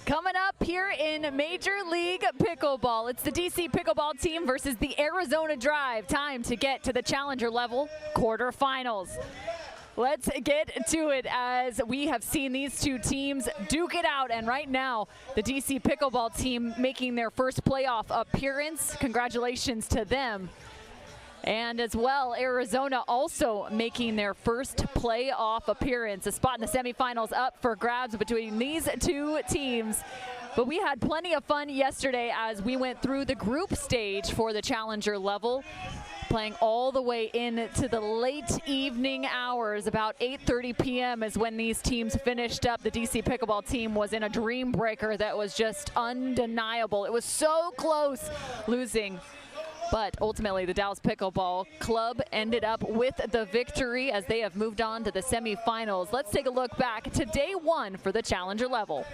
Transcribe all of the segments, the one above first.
Coming up here in Major League Pickleball, it's the DC Pickleball team versus the Arizona Drive. Time to get to the challenger level quarterfinals. Let's get to it as we have seen these two teams duke it out. And right now, the DC Pickleball team making their first playoff appearance. Congratulations to them. And as well, Arizona also making their first playoff appearance. A spot in the semifinals up for grabs between these two teams. But we had plenty of fun yesterday as we went through the group stage for the challenger level, playing all the way into the late evening hours. About 8:30 p.m. is when these teams finished up. The DC Pickleball team was in a dream breaker that was just undeniable. It was so close losing. But ultimately, the Dallas Pickleball Club ended up with the victory as they have moved on to the semifinals. Let's take a look back to day one for the challenger level.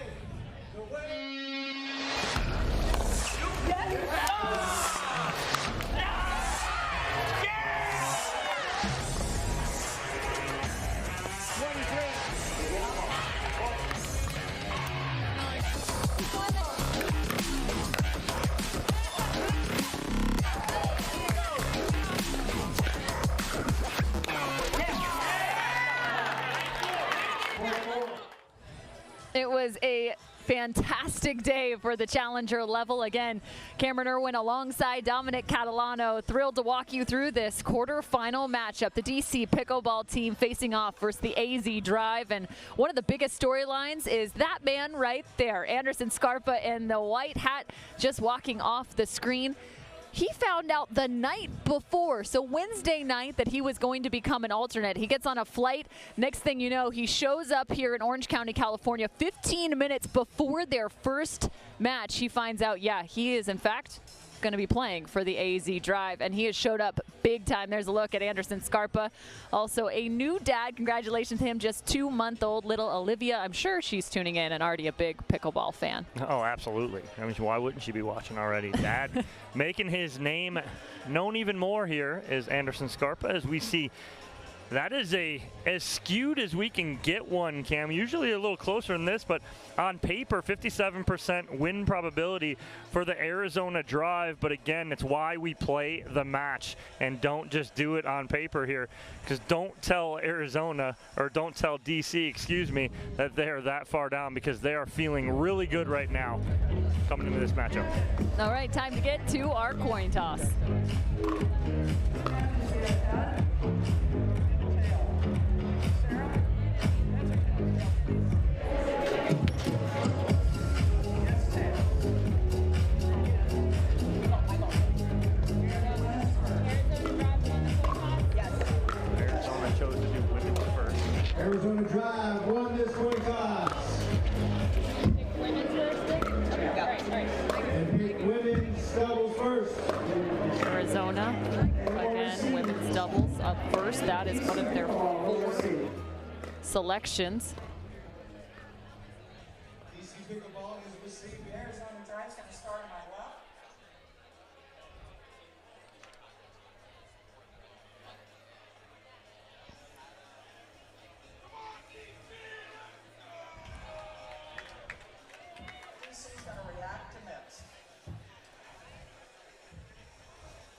It was a fantastic day for the challenger level. Again, Cameron Irwin alongside Dominic Catalano, thrilled to walk you through this quarterfinal matchup. The DC Pickleball team facing off versus the AZ Drive. And one of the biggest storylines is that man right there, Anderson Scarpa in the white hat, just walking off the screen. He found out the night before, so Wednesday night, that he was going to become an alternate. He gets on a flight. Next thing you know, he shows up here in Orange County, California, 15 minutes before their first match. He finds out, yeah, he is in fact going to be playing for the AZ Drive, and he has showed up big time. There's a look at Anderson Scarpa, also a new dad. Congratulations to him, just 2-month-old little Olivia. I'm sure she's tuning in and already a big pickleball fan. Oh, absolutely. I mean, why wouldn't she be watching already? Dad making his name known even more here is Anderson Scarpa, as we see. That is as skewed as we can get one, Cam. Usually a little closer than this, but on paper, 57% win probability for the Arizona Drive. But again, it's why we play the match and don't just do it on paper here. Because don't tell Arizona, or don't tell DC, excuse me, that they are that far down, because they are feeling really good right now coming into this matchup. All right, time to get to our coin toss. Arizona Drive won this coin toss. And pick women's doubles first. Arizona, again, women's doubles up first. That is one of their 4 selections. DC Pickleball is receiving Arizona Drive's going to start on my left.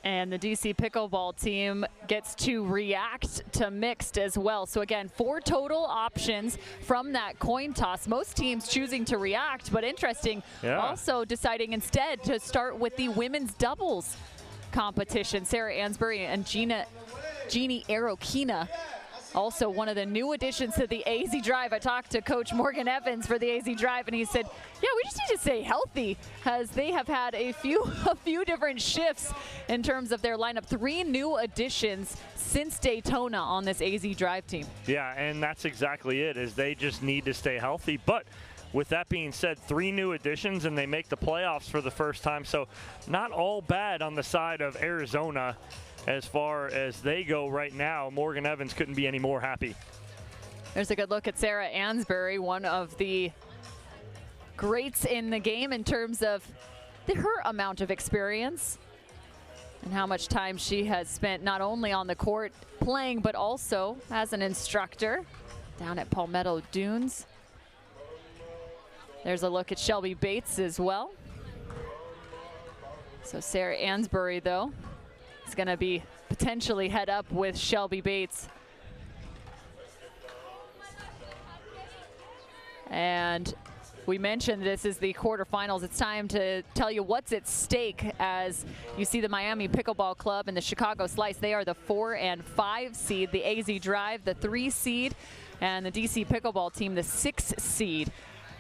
And the DC Pickleball team gets to react to mixed as well. So again, 4 total options from that coin toss. Most teams choosing to react, but interesting, also deciding instead to start with the women's doubles competition. Sarah Ansbury and Jeannie Arokina, also one of the new additions to the AZ Drive. I talked to Coach Morgan Evans for the AZ Drive, and he said, yeah, we just need to stay healthy, as they have had a few different shifts in terms of their lineup. 3 new additions since Daytona on this AZ Drive team. Yeah, and that's exactly it, is they just need to stay healthy. But with that being said, 3 new additions, and they make the playoffs for the first time. So not all bad on the side of Arizona. As far as they go right now, Morgan Evans couldn't be any more happy. There's a good look at Sarah Ansbury, one of the greats in the game in terms of her amount of experience and how much time she has spent not only on the court playing, but also as an instructor down at Palmetto Dunes. There's a look at Shelby Bates as well. So Sarah Ansbury, though, is going to be potentially head up with Shelby Bates. And we mentioned this is the quarterfinals. It's time to tell you what's at stake as you see the Miami Pickleball Club and the Chicago Slice. They are the 4 and 5 seed, the AZ Drive, the 3 seed, and the DC Pickleball team, the 6 seed.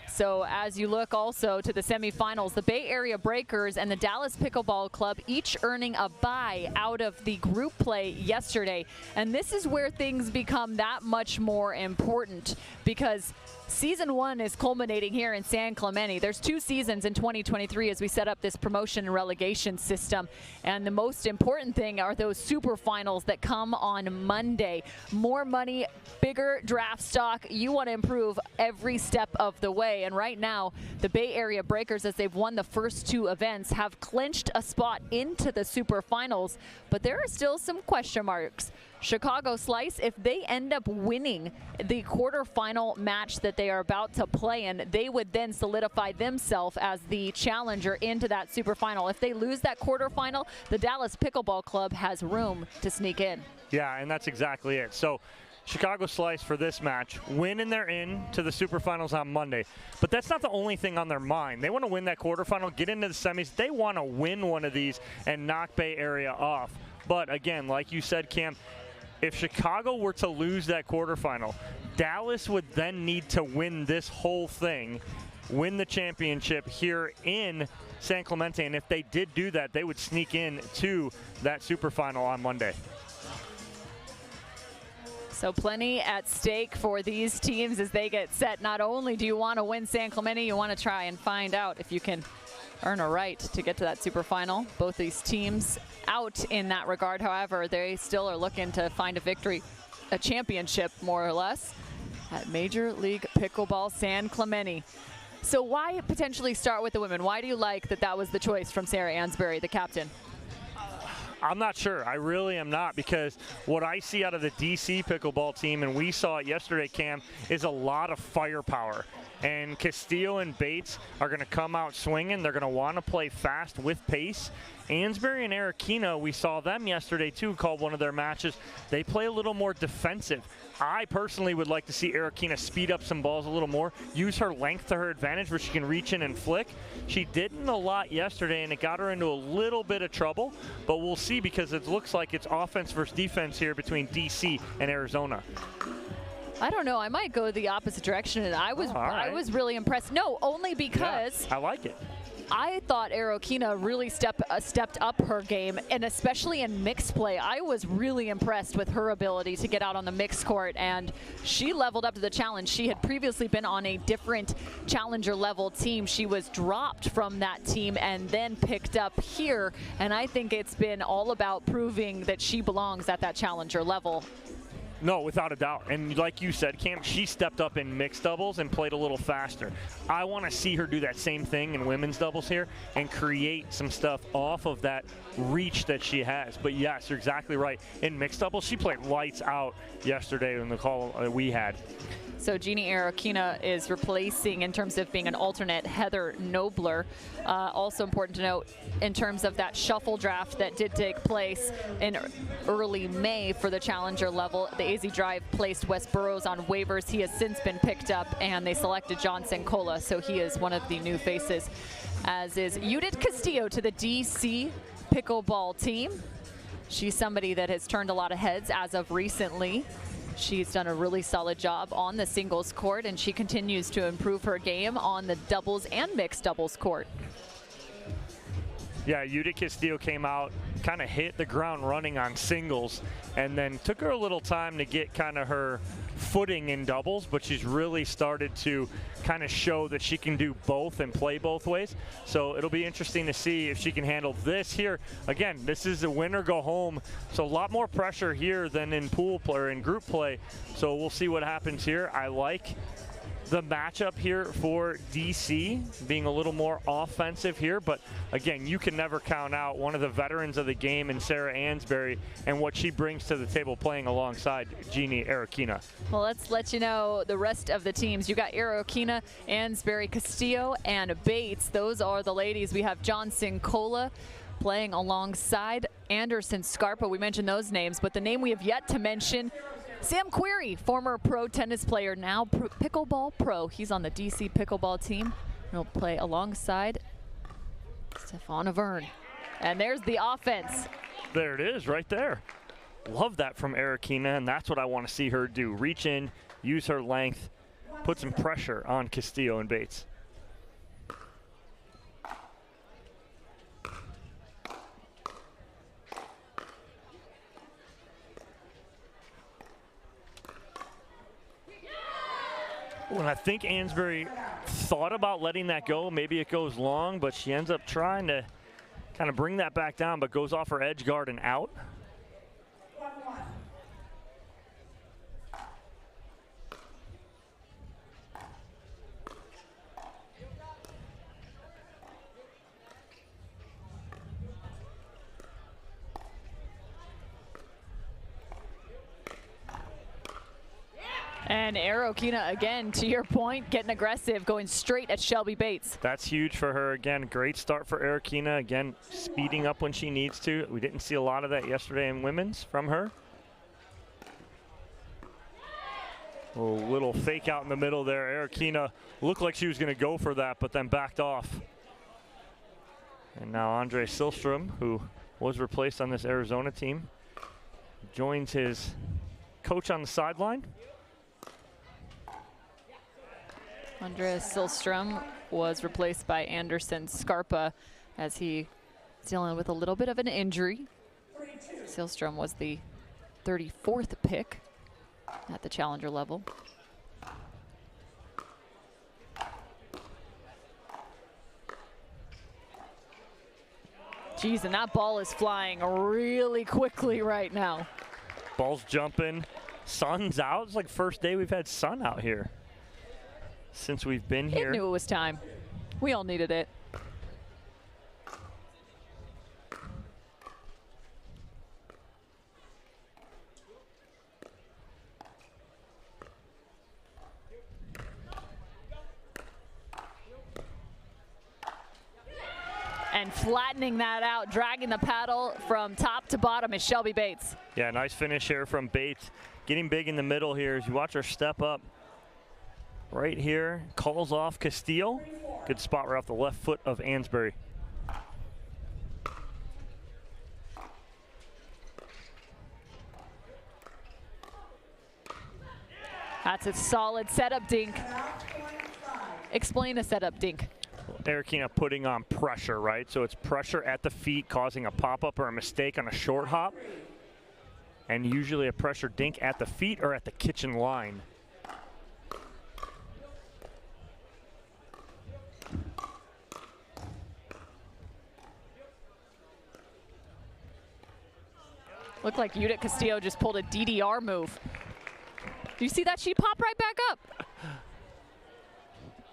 So as you look also to the semifinals, the Bay Area Breakers and the Dallas Pickleball Club each earning a bye out of the group play yesterday. And this is where things become that much more important because Season 1 is culminating here in San Clemente. There's 2 seasons in 2023 as we set up this promotion and relegation system. And the most important thing are those super finals that come on Monday. More money, bigger draft stock. You want to improve every step of the way. And right now, the Bay Area Breakers, as they've won the first 2 events, have clinched a spot into the super finals. But there are still some question marks. Chicago Slice, if they end up winning the quarterfinal match that they are about to play in, they would then solidify themselves as the challenger into that super final. If they lose that quarterfinal, the Dallas Pickleball Club has room to sneak in. Yeah, and that's exactly it. So Chicago Slice for this match, win and they're in to the super finals on Monday. But that's not the only thing on their mind. They want to win that quarterfinal, get into the semis. They want to win one of these and knock Bay Area off. But again, like you said, Cam, if Chicago were to lose that quarterfinal, Dallas would then need to win this whole thing, win the championship here in San Clemente. And if they did do that, they would sneak in to that super final on Monday. So plenty at stake for these teams as they get set. Not only do you want to win San Clemente, you want to try and find out if you can earn a right to get to that super final. Both these teams out in that regard. However, they still are looking to find a victory, a championship more or less, at Major League Pickleball San Clemente. So why potentially start with the women? Why do you like that that was the choice from Sarah Ansbury, the captain? I'm not sure. I really am not, because what I see out of the DC pickleball team, and we saw it yesterday, Cam, is a lot of firepower. And Castillo and Bates are going to come out swinging. They're going to want to play fast with pace. Ansbury and Arakina, we saw them yesterday too, called one of their matches. They play a little more defensive. I personally would like to see Arakina speed up some balls a little more, use her length to her advantage where she can reach in and flick. She didn't a lot yesterday, and it got her into a little bit of trouble, but we'll see, because it looks like it's offense versus defense here between DC and Arizona. I don't know. I might go the opposite direction, and I was really impressed. No, only because I like it. I thought Arakina really stepped up her game, and especially in mixed play. I was really impressed with her ability to get out on the mixed court, and she leveled up to the challenge. She had previously been on a different challenger level team. She was dropped from that team and then picked up here, and I think it's been all about proving that she belongs at that challenger level. No, without a doubt. And like you said, Cam, she stepped up in mixed doubles and played a little faster. I want to see her do that same thing in women's doubles here and create some stuff off of that reach that she has. But yes, you're exactly right. In mixed doubles, she played lights out yesterday in the call we had. So Jeannie Arakina is replacing, in terms of being an alternate, Heather Nobler. Also important to note, in terms of that shuffle draft that did take place in early May for the challenger level, the AZ Drive placed Wes Burrows on waivers. He has since been picked up, and they selected John Sankola, so he is one of the new faces, as is Judith Castillo to the DC Pickleball team. She's somebody that has turned a lot of heads as of recently. She's done a really solid job on the singles court, and she continues to improve her game on the doubles and mixed doubles court. Yeah, Judith Castillo came out, kind of hit the ground running on singles, and then took her a little time to get kind of her footing in doubles, but she's really started to kind of show that she can do both and play both ways. So it'll be interesting to see if she can handle this here. Again, this is a win or go home, so a lot more pressure here than in pool play or in group play. So we'll see what happens here. I like the matchup here for DC, being a little more offensive here. But again, you can never count out one of the veterans of the game in Sarah Ansbury and what she brings to the table playing alongside Jeannie Arakina. Well, let's let you know the rest of the teams. You got Arakina, Ansbury, Castillo, and Bates. Those are the ladies. We have Johnson Cola playing alongside Anderson Scarpa. We mentioned those names, but the name we have yet to mention, Sam Query, former pro tennis player, now pickleball pro. He's on the DC pickleball team. He'll play alongside Stefana Verne. And there's the offense. There it is right there. Love that from Arakina, and that's what I want to see her do. Reach in, use her length, put some pressure on Castillo and Bates. When I think Ansbury thought about letting that go, maybe it goes long, but she ends up trying to kind of bring that back down, but goes off her edge guard and out. And Arakina, again, to your point, getting aggressive, going straight at Shelby Bates. That's huge for her. Again, great start for Arakina. Again, speeding up when she needs to. We didn't see a lot of that yesterday in women's from her. A little fake out in the middle there. Arakina looked like she was going to go for that, but then backed off. And now Andre Silstrom, who was replaced on this Arizona team, joins his coach on the sideline. Andreas Silstrom was replaced by Anderson Scarpa as he is dealing with a little bit of an injury. Silstrom was the 34th pick at the challenger level. Geez, and that ball is flying really quickly right now. Ball's jumping, sun's out. It's like first day we've had sun out here since we've been here. It knew it was time. We all needed it. And flattening that out, dragging the paddle from top to bottom is Shelby Bates. Yeah, nice finish here from Bates. Getting big in the middle here as you watch her step up. Right here, calls off Castillo. Good spot right off the left foot of Ansbury. That's a solid setup dink. Explain a setup dink. Arakina putting on pressure, right? So it's pressure at the feet causing a pop-up or a mistake on a short hop. And usually a pressure dink at the feet or at the kitchen line. Looked like Judith Castillo just pulled a DDR move. Do you see that? She popped right back up.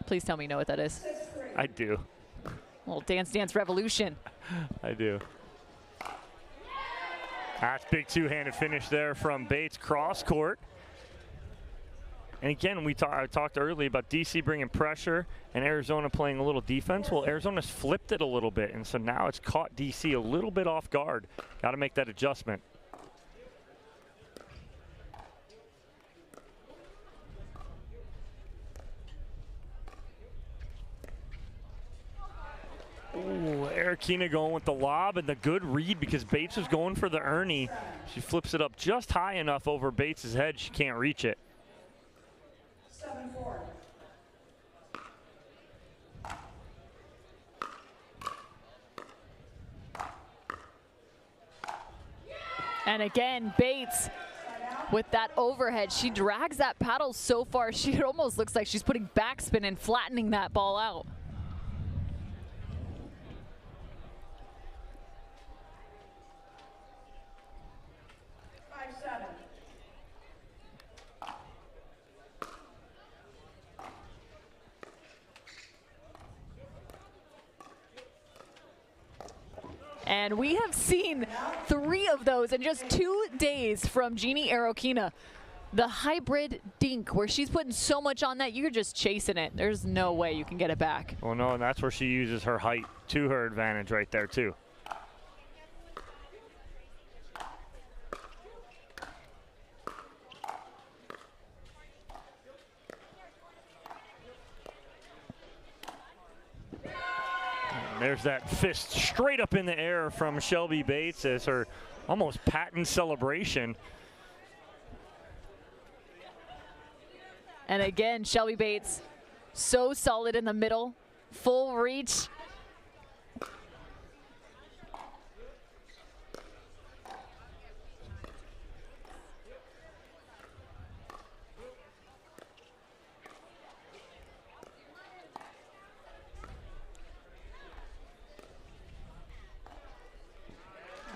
Please tell me you know what that is. I do. A little Dance Dance Revolution. I do. That's big two-handed finish there from Bates cross court. And again, I talked earlier about DC bringing pressure and Arizona playing a little defense. Well, Arizona's flipped it a little bit, and so now it's caught DC a little bit off guard. Got to make that adjustment. Ooh, Arakina going with the lob and the good read because Bates was going for the Ernie. She flips it up just high enough over Bates' head. She can't reach it. 7-4. And again, Bates with that overhead. She drags that paddle so far, it almost looks like she's putting backspin and flattening that ball out. And we have seen 3 of those in just 2 days from Jeannie Arokina. The hybrid dink, where she's putting so much on that, you're just chasing it. There's no way you can get it back. Well, no, and that's where she uses her height to her advantage right there, too. There's that fist straight up in the air from Shelby Bates as her almost patent celebration. And again, Shelby Bates, so solid in the middle, full reach.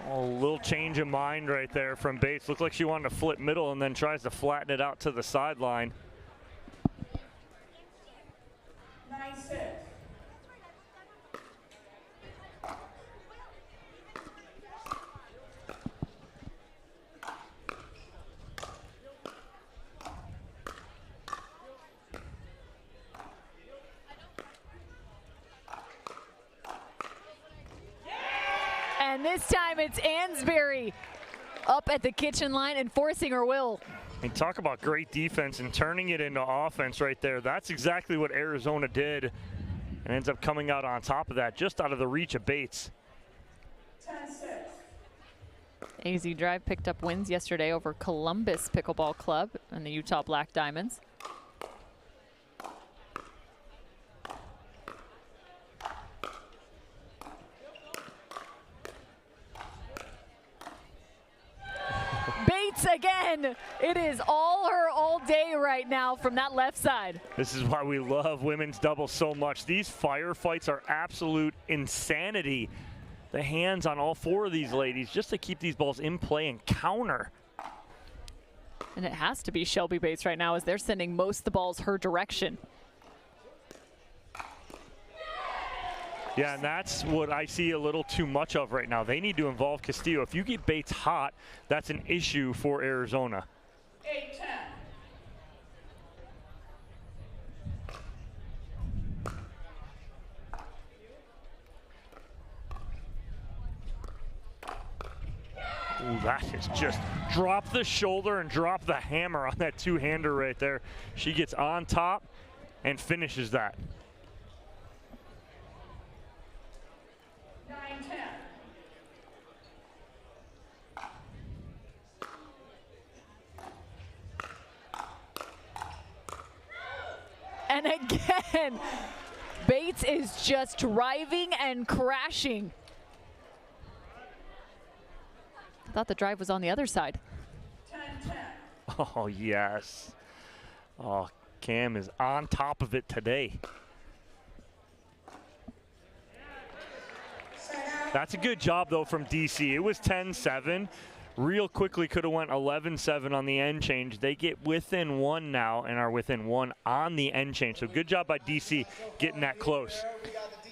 A little change of mind right there from Bates. Looked like she wanted to flip middle and then tries to flatten it out to the sideline. 9-6. And this time it's Ansbury up at the kitchen line enforcing her will. And talk about great defense and turning it into offense right there. That's exactly what Arizona did and ends up coming out on top of that, just out of the reach of Bates. 10-6. AZ Drive picked up wins yesterday over Columbus Pickleball Club and the Utah Black Diamonds. Bates again. It is all her all day right now from that left side. This is why we love women's doubles so much. These firefights are absolute insanity. The hands on all 4 of these ladies just to keep these balls in play and counter. And it has to be Shelby Bates right now as they're sending most of the balls her direction. Yeah, and that's what I see a little too much of right now. They need to involve Castillo. If you get Bates hot, that's an issue for Arizona. 8-10. Ooh, that is just drop the shoulder and drop the hammer on that two-hander right there. She gets on top and finishes that. 9-10. And again, Bates is just driving and crashing. I thought the drive was on the other side. 10-10. Oh, yes. Oh, Cam is on top of it today. That's a good job, though, from DC. It was 10-7. Real quickly could have went 11-7 on the end change. They get within 1 now and are within 1 on the end change. So good job by DC getting that close.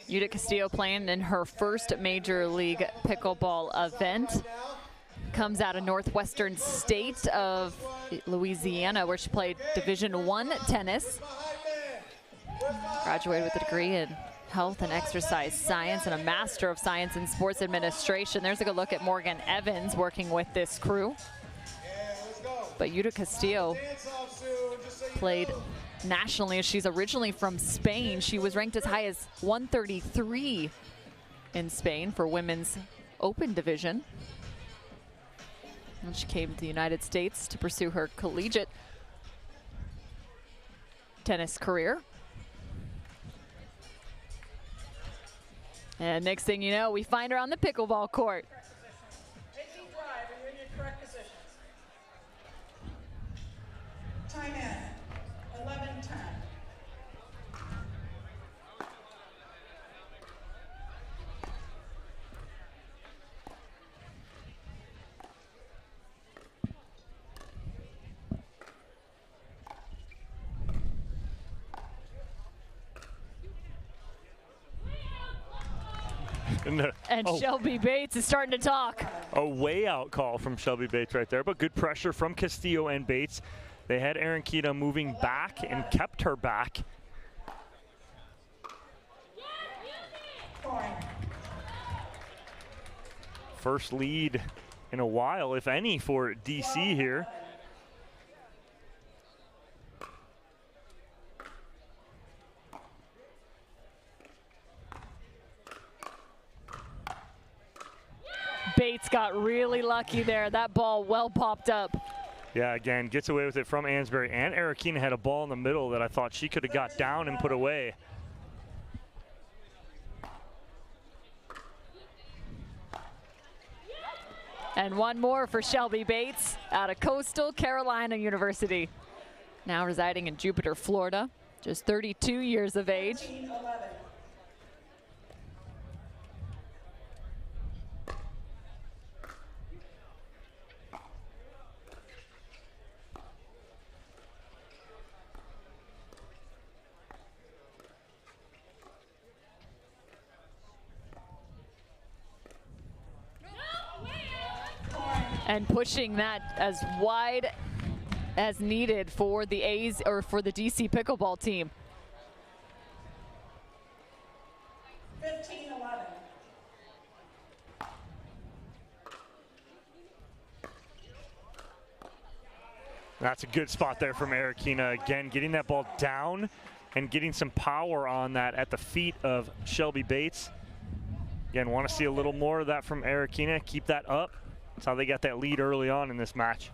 Vida Castillo playing in her first Major League Pickleball event. Comes out of northwestern state of Louisiana, where she played Division I tennis. Graduated with a degree in health and exercise science and a Master of Science in Sports Administration. There's a good look at Morgan Evans working with this crew. But Vida Castillo played nationally. She's originally from Spain. She was ranked as high as 133 in Spain for women's open division. And she came to the United States to pursue her collegiate tennis career. And next thing you know, we find her on the pickleball court. Taking drive, and you're in your correct positions. Time in. 11-10. And Shelby Bates is starting to talk. A way out call from Shelby Bates right there, but good pressure from Castillo and Bates. They had Arenkina moving back and kept her back. First lead in a while, if any, for DC here. Bates got really lucky there. That ball well popped up. Yeah, again, gets away with it from Ansbury. And Arenkina had a ball in the middle that I thought she could have got down and put away. And one more for Shelby Bates out of Coastal Carolina University. Now residing in Jupiter, Florida, just 32 years of age. 13-11. And pushing that as wide as needed for the A's or for the DC Pickleball team. 15-11. That's a good spot there from Arenkina. Again, getting that ball down and getting some power on that at the feet of Shelby Bates. Again, want to see a little more of that from Arenkina. Keep that up. That's how they got that lead early on in this match.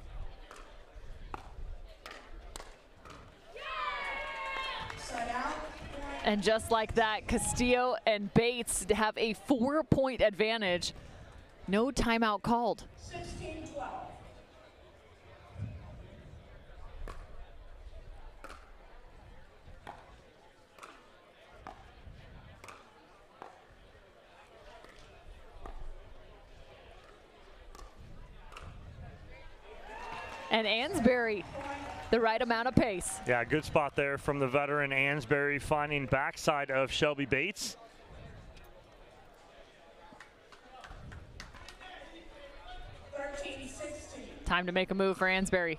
And just like that, Castillo and Bates have a 4-point advantage. No timeout called. 16-12. And Ansbury, the right amount of pace. Yeah, good spot there from the veteran Ansbury, finding backside of Shelby Bates. Time to make a move for Ansbury.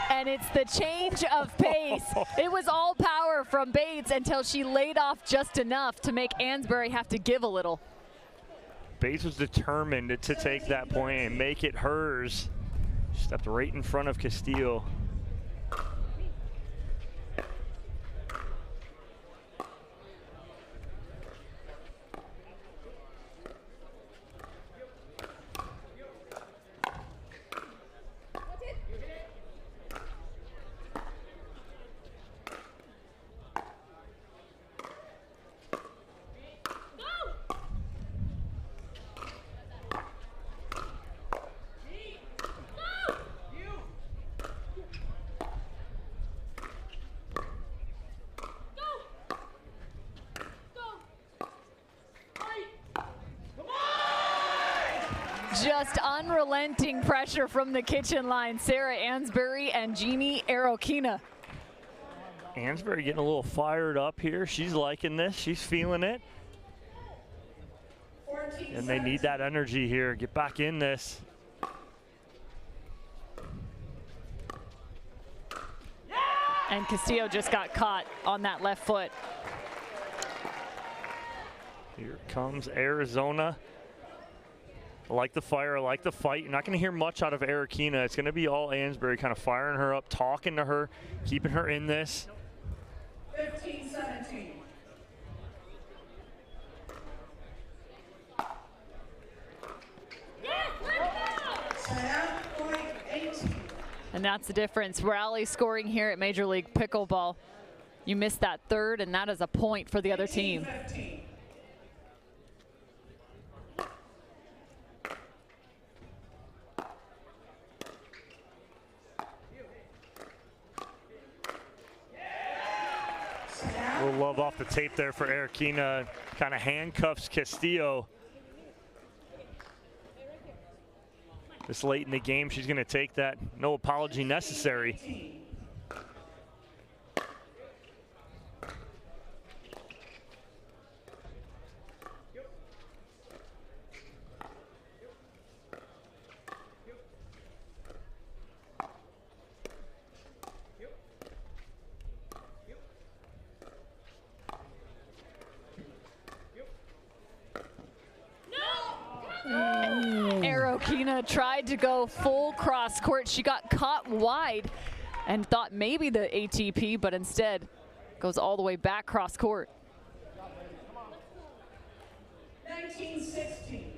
And it's the change of pace. It was all power from Bates until she laid off just enough to make Ansbury have to give a little. Bates was determined to take that point and make it hers. Stepped right in front of Castillo. Just unrelenting pressure from the kitchen line. Sarah Ansbury and Jeannie Arenkina. Ansbury getting a little fired up here. She's liking this. She's feeling it. And they need that energy here. Get back in this. And Castillo just got caught on that left foot. Here comes Arizona. I like the fire, I like the fight. You're not going to hear much out of Arenkina. It's going to be all Ansbury kind of firing her up, talking to her, keeping her in this. 15-17. And that's the difference. Rally scoring here at Major League Pickleball. You missed that third, and that is a point for the other team. 15. A little love off the tape there for Arenkina. Kind of handcuffs Castillo. this late in the game. She's going to take that. No apology necessary. Tried to go full cross court. She got caught wide and thought maybe the ATP, but instead goes all the way back cross court. 1916.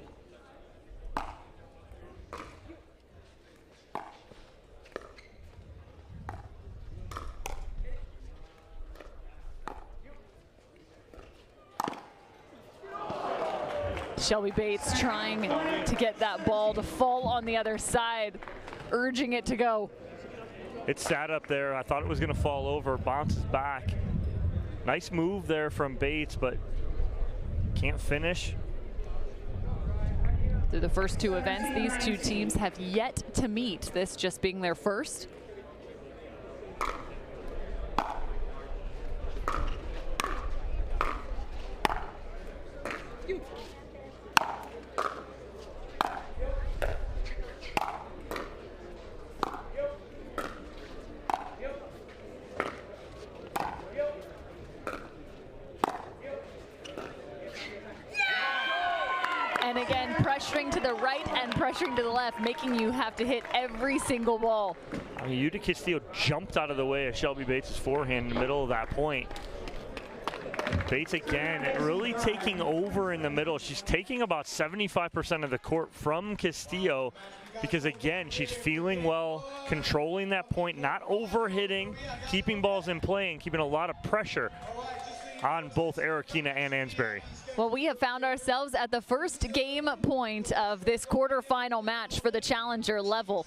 Shelby Bates trying to get that ball to fall on the other side, urging it to go. It sat up there. I thought it was going to fall over. Bounces back. Nice move there from Bates, but can't finish. Through the first two events, these two teams have yet to meet, this just being their first. Pressuring to the right and pressuring to the left, making you have to hit every single ball. I mean, Vida Castillo jumped out of the way of Shelby Bates' forehand in the middle of that point. Bates again, really taking over in the middle. She's taking about 75% of the court from Castillo because, again, she's feeling well, controlling that point, not overhitting, keeping balls in play, and keeping a lot of pressure on both Arikina and Ansbury. Well, we have found ourselves at the first game point of this quarterfinal match for the challenger level.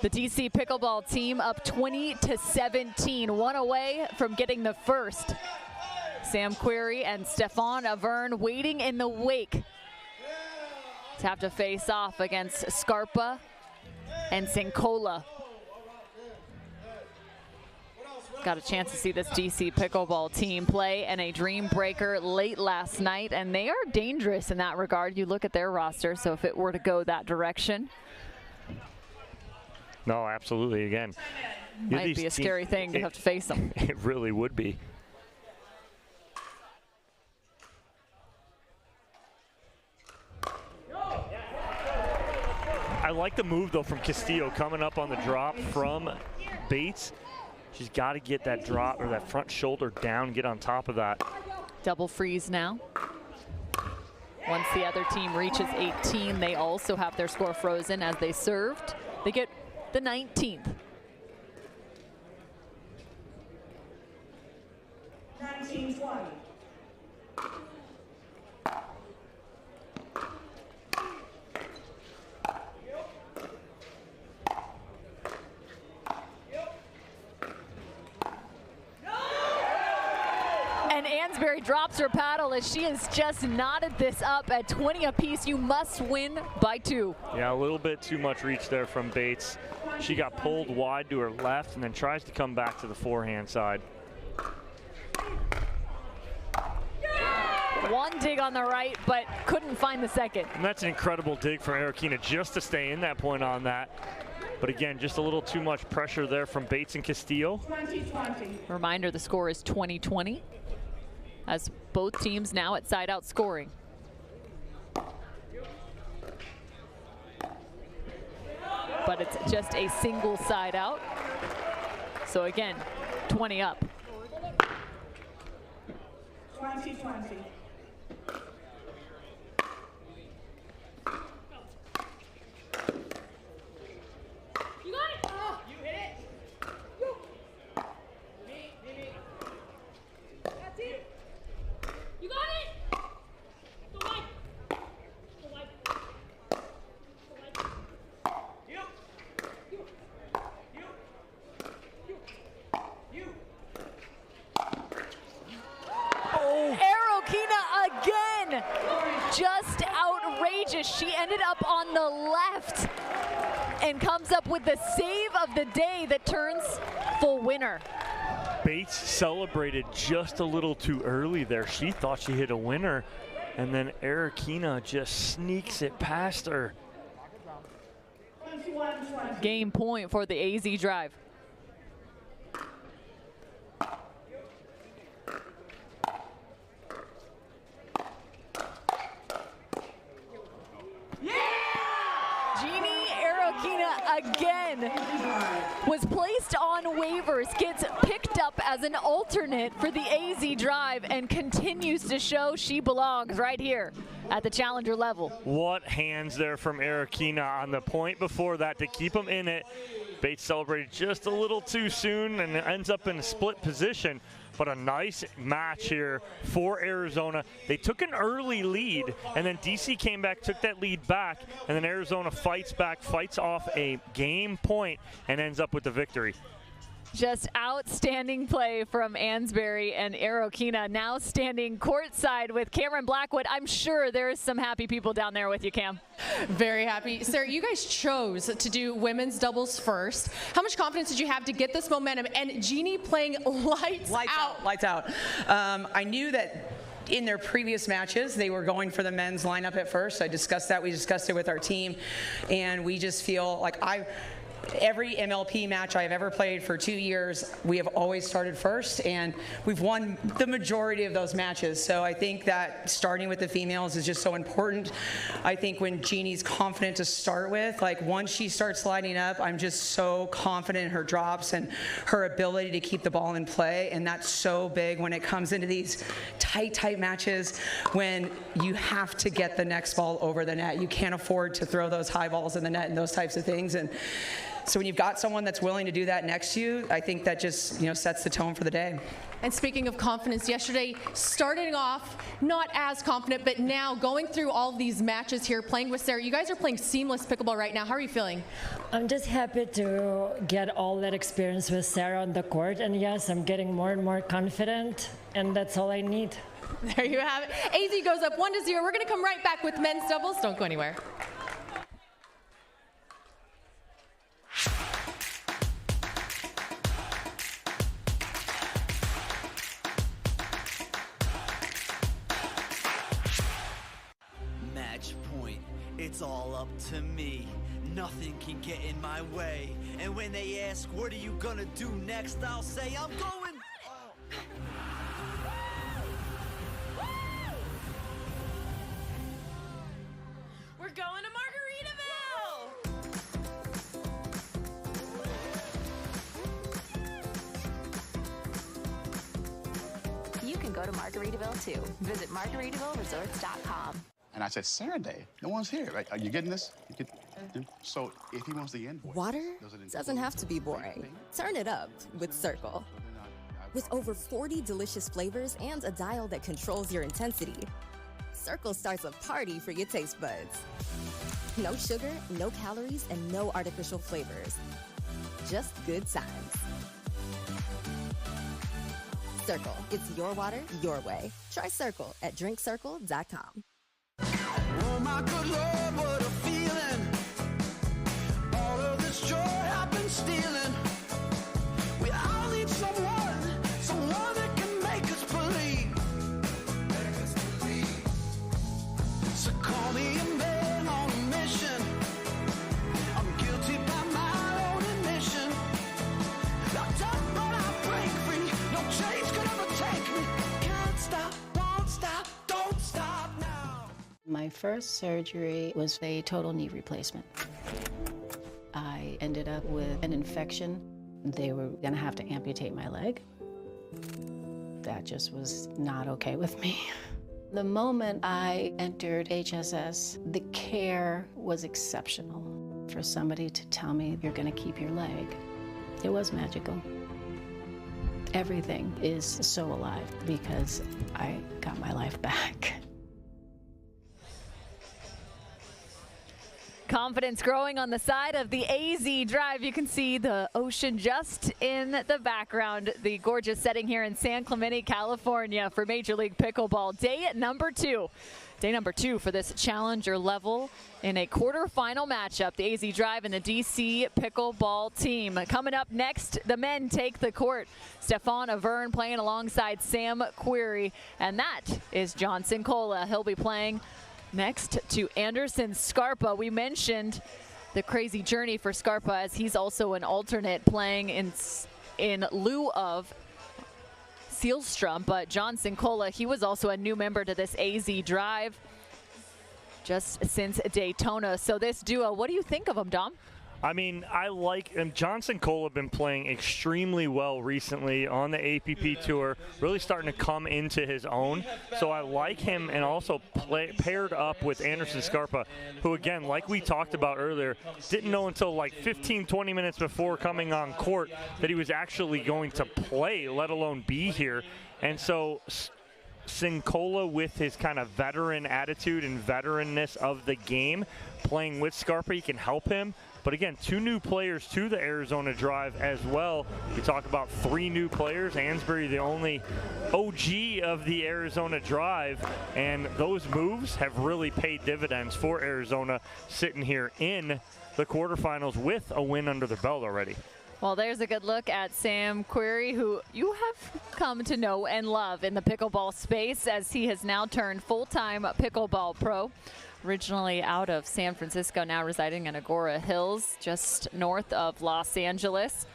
The DC Pickleball team up 20-17, one away from getting the first. Sam Query and Stefan Avern waiting in the wake to have to face off against Scarpa and Sincola. Got a chance to see this DC Pickleball team play in a dream breaker late last night, and they are dangerous in that regard. You look at their roster, so if it were to go that direction. No, absolutely, again. Might be a scary thing to have to face them. It really would be. I like the move, though, from Castillo coming up on the drop from Bates. She's got to get that drop or that front shoulder down, get on top of that. Double freeze now. Once the other team reaches 18, they also have their score frozen as they served. They get the 19th. 1920. Ansbury drops her paddle as she has just knotted this up at 20 apiece. You must win by 2. Yeah, a little bit too much reach there from Bates. She got pulled wide to her left and then tries to come back to the forehand side. One dig on the right, but couldn't find the second. And that's an incredible dig from Arikina just to stay in that point on that. But again, just a little too much pressure there from Bates and Castillo. 2020. Reminder, the score is 20-20. As both teams now at side-out scoring. But it's just a single side-out. So again, 20 up. 2020. You got it! Oh, you hit it! Me. That's it! You got it! The white! The white! The white! You! Oh! Arikina again! Just outrageous. courageous. She ended up on the left and comes up with the save of the day that turns full winner. Bates celebrated just a little too early there. She thought she hit a winner, and then Arikina just sneaks it past her. Game point for the AZ drive. Again was placed on waivers, gets picked up as an alternate for the AZ drive, and continues to show she belongs right here at the challenger level. What hands there from Arikina on the point before that to keep him in it. Bates celebrated just a little too soon and ends up in a split position. But a nice match here for Arizona. They took an early lead, and then DC came back, took that lead back, and then Arizona fights back, fights off a game point, and ends up with the victory. Just outstanding play from Ansbury and Arikina, now standing courtside with Cameron Blackwood. I'm sure there's some happy people down there with you, Cam. Very happy. Sarah, you guys chose to do women's doubles first. How much confidence did you have to get this momentum? And Jeannie playing lights out. Lights out. I knew that in their previous matches, they were going for the men's lineup at first. I discussed that. We discussed it with our team. And we just feel like every MLP match I've ever played for 2 years, we have always started first, and we've won the majority of those matches. So I think that starting with the females is just so important. I think when Jeannie's confident to start with, like once she starts lighting up, I'm just so confident in her drops and her ability to keep the ball in play, and that's so big when it comes into these tight matches when you have to get the next ball over the net. You can't afford to throw those high balls in the net and those types of things. And so when you've got someone that's willing to do that next to you, I think that just, sets the tone for the day. And speaking of confidence, yesterday, starting off not as confident, but now going through all of these matches here, playing with Sarah. You guys are playing seamless pickleball right now. How are you feeling? I'm just happy to get all that experience with Sarah on the court. And yes, I'm getting more and more confident, and that's all I need. There you have it. AZ goes up 1-0. We're going to come right back with men's doubles. Don't go anywhere. Match point, it's all up to me. Nothing can get in my way. And when they ask, what are you gonna do next? I'll say, I'm going. We're going to Margaritaville! You can go to Margaritaville too. Visit MargaritavilleResorts.com. And I said, Saturday, no one's here. Like, are you getting this? So if he wants the invoice. Water doesn't have to be boring. Turn it up with Cirkul. With over 40 delicious flavors and a dial that controls your intensity, Cirkul starts a party for your taste buds. No sugar, no calories, and no artificial flavors. Just good times. Cirkul, it's your water, your way. Try Cirkul at drinkcirkle.com. Oh my good Lord, what a feeling. All of this joy I've been stealing. We all need someone that can make us believe. So call me a man on a mission. I'm guilty by my own admission. Locked up but I break free. No chains could ever take me. Can't stop, won't stop, don't stop now. My first surgery was a total knee replacement. I ended up with an infection. They were gonna have to amputate my leg. That just was not okay with me. The moment I entered HSS, the care was exceptional. For somebody to tell me you're gonna keep your leg, it was magical. Everything is so alive because I got my life back. Confidence growing on the side of the AZ Drive. You can see the ocean just in the background. The gorgeous setting here in San Clemente, California for Major League Pickleball. Day number two. Day number two for this challenger level in a quarterfinal matchup. The AZ Drive and the DC Pickleball team. Coming up next, the men take the court. Stefan Avern playing alongside Sam Querrey, and that is Johnson Cola. He'll be playing next to Anderson Scarpa. We mentioned the crazy journey for Scarpa as he's also an alternate playing in lieu of Seelstrom, but Johnson Cola, he was also a new member to this AZ Drive just since Daytona. So this duo, what do you think of them, Dom? I mean, I like him. Johnson Cola been playing extremely well recently on the APP Tour, really starting to come into his own. So I like him, and also paired up with Anderson Scarpa, who, again, like we talked about earlier, didn't know until like 15, 20 minutes before coming on court that he was actually going to play, let alone be here. And so Sincola, with his kind of veteran attitude and veteranness of the game, playing with Scarpa, he can help him. But again, two new players to the Arizona Drive as well. We talk about three new players. Ansbury, the only OG of the Arizona Drive, and those moves have really paid dividends for Arizona, sitting here in the quarterfinals with a win under their belt already. Well, there's a good look at Sam Querrey, who you have come to know and love in the pickleball space, as he has now turned full-time pickleball pro. Originally out of San Francisco, now residing in Agora Hills, just north of Los Angeles.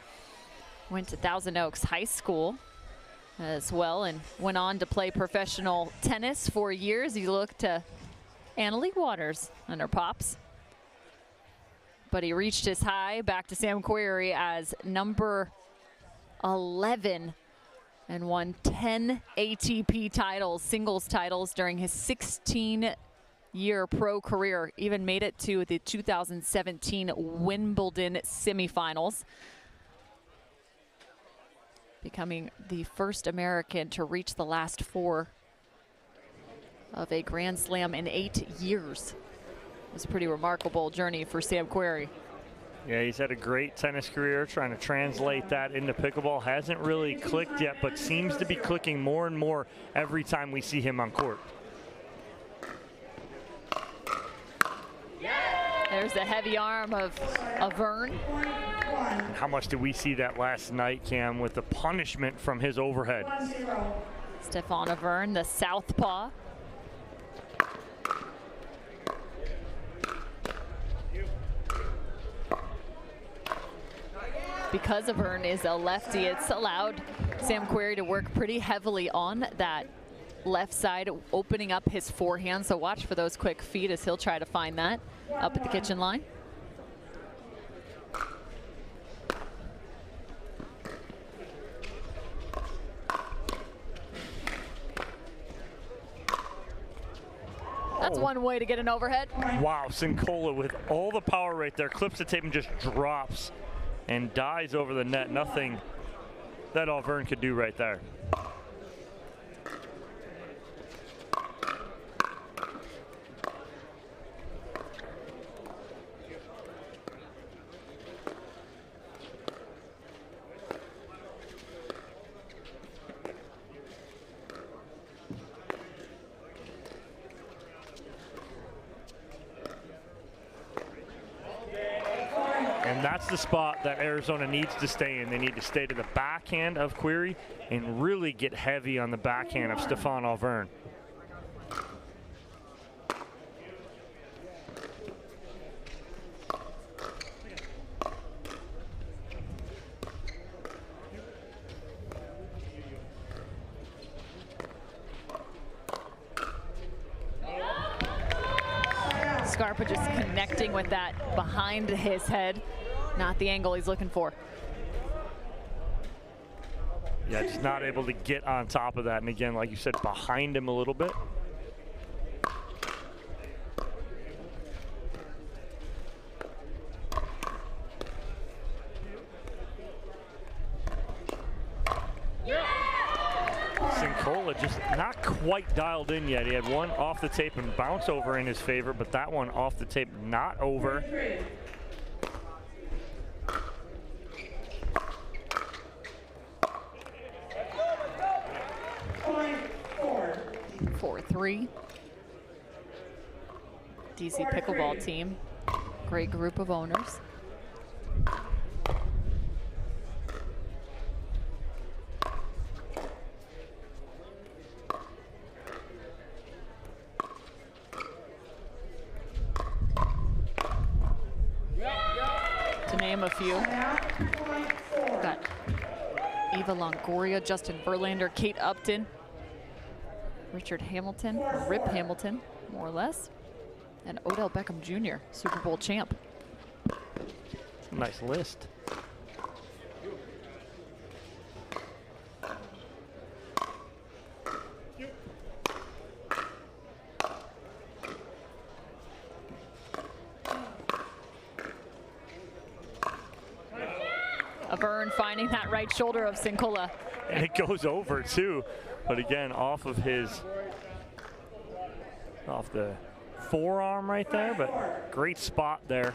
Went to Thousand Oaks High School as well, and went on to play professional tennis for years. He looked to Annalie Waters under Pops. But he reached his high back to Sam Querrey as number 11 and won 10 ATP titles, singles titles during his 16-year pro career. Even made it to the 2017 Wimbledon semifinals, becoming the first American to reach the last four of a Grand Slam in 8 years. It was a pretty remarkable journey for Sam Querrey. Yeah, he's had a great tennis career. Trying to translate that into pickleball. Hasn't really clicked yet, but seems to be clicking more and more every time we see him on court. There's the heavy arm of Avern. And how much did we see that last night, Cam, with the punishment from his overhead? Stefan Avern, the southpaw. Because Avern is a lefty, it's allowed Sam Querrey to work pretty heavily on that left side, opening up his forehand. So watch for those quick feet as he'll try to find that up at the kitchen line. That's one way to get an overhead. Wow, Sincola with all the power right there. Clips the tape and just drops and dies over the net. Nothing that Avern could do right there. That's the spot that Arizona needs to stay in. They need to stay to the backhand of Querrey and really get heavy on the backhand of Stefan Avern. Scarpa just connecting with that behind his head. Not the angle he's looking for. Yeah, just not able to get on top of that. And again, like you said, behind him a little bit. Sincola Tequila just not quite dialed in yet. He had one off the tape and bounce over in his favor, but that one off the tape not over. 4-3. DC Pickleball team, great group of owners. To name a few, got Eva Longoria, Justin Verlander, Kate Upton, Richard Hamilton, Rip Hamilton, more or less, and Odell Beckham Jr., Super Bowl champ. Nice list. Avern finding that right shoulder of Sincola. And it goes over too, but again, off of the forearm right there, but great spot there.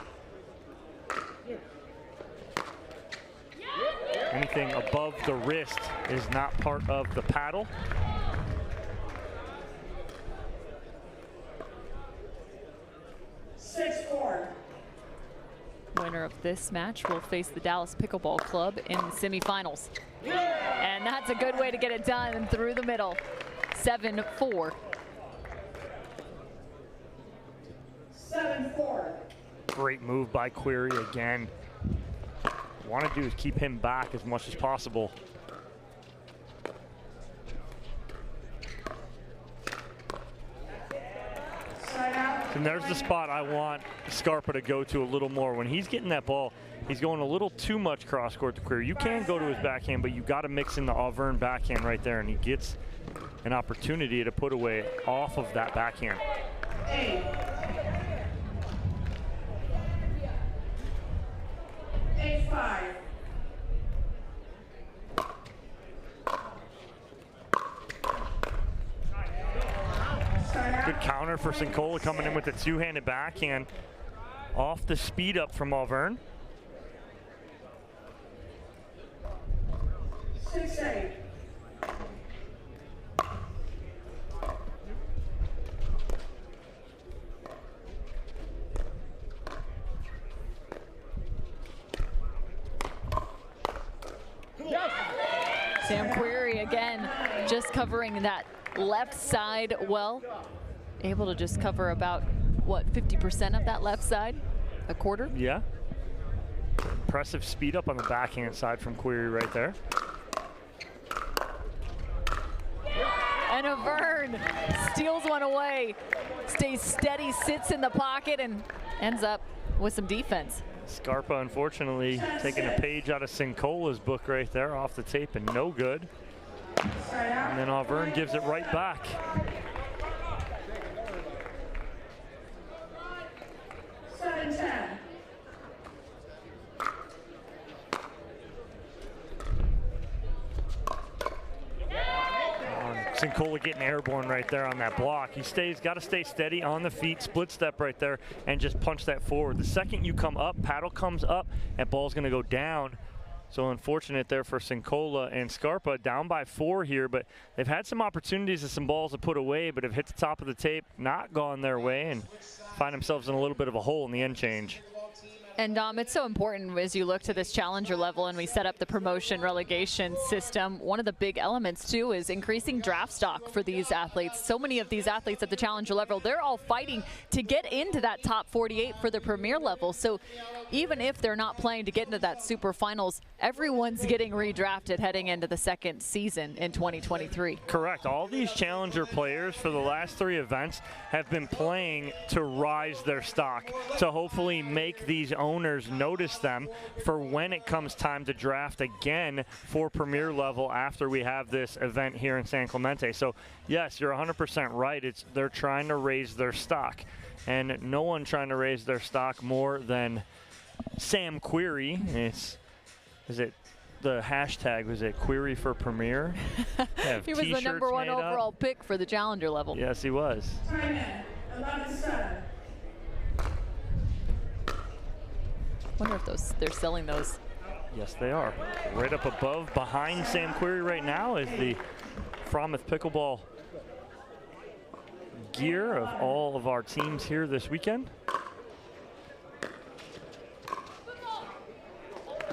Anything above the wrist is not part of the paddle. Winner of this match will face the Dallas Pickleball Club in the semifinals. And that's a good way to get it done through the middle. 7-4. 7-4. Great move by Query again. Want to do is keep him back as much as possible. And there's the spot I want Scarpa to go to a little more. When he's getting that ball, he's going a little too much cross court to Query. You can go to his backhand, but you got to mix in the Auvergne backhand right there, and he gets an opportunity to put away off of that backhand. 8-5. Good counter for Sincola, coming in with a two-handed backhand off the speed up from Auvergne. 6-8. Sam Query again, just covering that left side well. Able to just cover about, what, 50% of that left side? A quarter? Yeah. Impressive speed up on the backhand side from Query right there. And Auvergne steals one away. Stays steady, sits in the pocket, and ends up with some defense. Scarpa, unfortunately, taking a page out of Sincola's book right there, off the tape and no good. And then Auvergne gives it right back. Sincola getting airborne right there on that block. He got to stay steady on the feet, split step right there, and just punch that forward. The second you come up, paddle comes up, and ball's going to go down. So unfortunate there for Sincola and Scarpa, down by 4 here, but they've had some opportunities and some balls to put away, but have hit the top of the tape, not gone their way, and find themselves in a little bit of a hole in the end change. And it's so important as you look to this challenger level and we set up the promotion relegation system. One of the big elements too is increasing draft stock for these athletes. So many of these athletes at the challenger level, they're all fighting to get into that top 48 for the premier level. So even if they're not playing to get into that super finals, everyone's getting redrafted heading into the second season in 2023. Correct. All these challenger players for the last 3 events have been playing to rise their stock, to hopefully make these owners notice them for when it comes time to draft again for premier level after we have this event here in San Clemente. So yes, you're 100% right. They're trying to raise their stock, and no one trying to raise their stock more than Sam Query. Is it the hashtag? Was it query for premier? He was the #1 overall pick for the challenger level. Yes, he was. Wonder if they're selling those. Yes, they are. Right up above, behind Sam Query right now is the Frometh Pickleball gear of all of our teams here this weekend.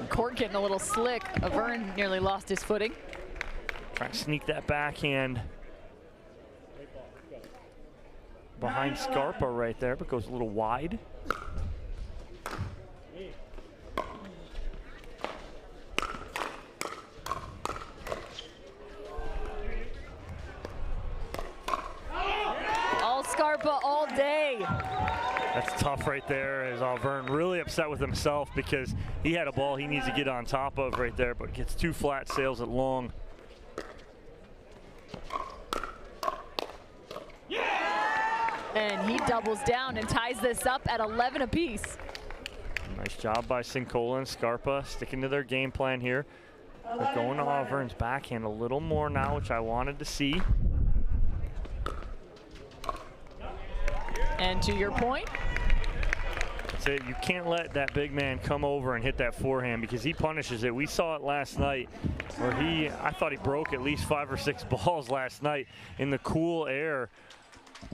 Court getting a little slick. Avern nearly lost his footing. Trying to sneak that backhand behind Scarpa right there, but goes a little wide. All Scarpa all day. That's tough right there, as Avern really upset with himself because he had a ball he needs to get on top of right there, but gets 2 flat sails at long. And he doubles down and ties this up at 11 apiece. Nice job by Cirkul and Scarpa, sticking to their game plan here. They're going to Avern's backhand a little more now, which I wanted to see. And to your point, that's it. You can't let that big man come over and hit that forehand because he punishes it. We saw it last night where I thought he broke at least 5 or 6 balls last night in the cool air.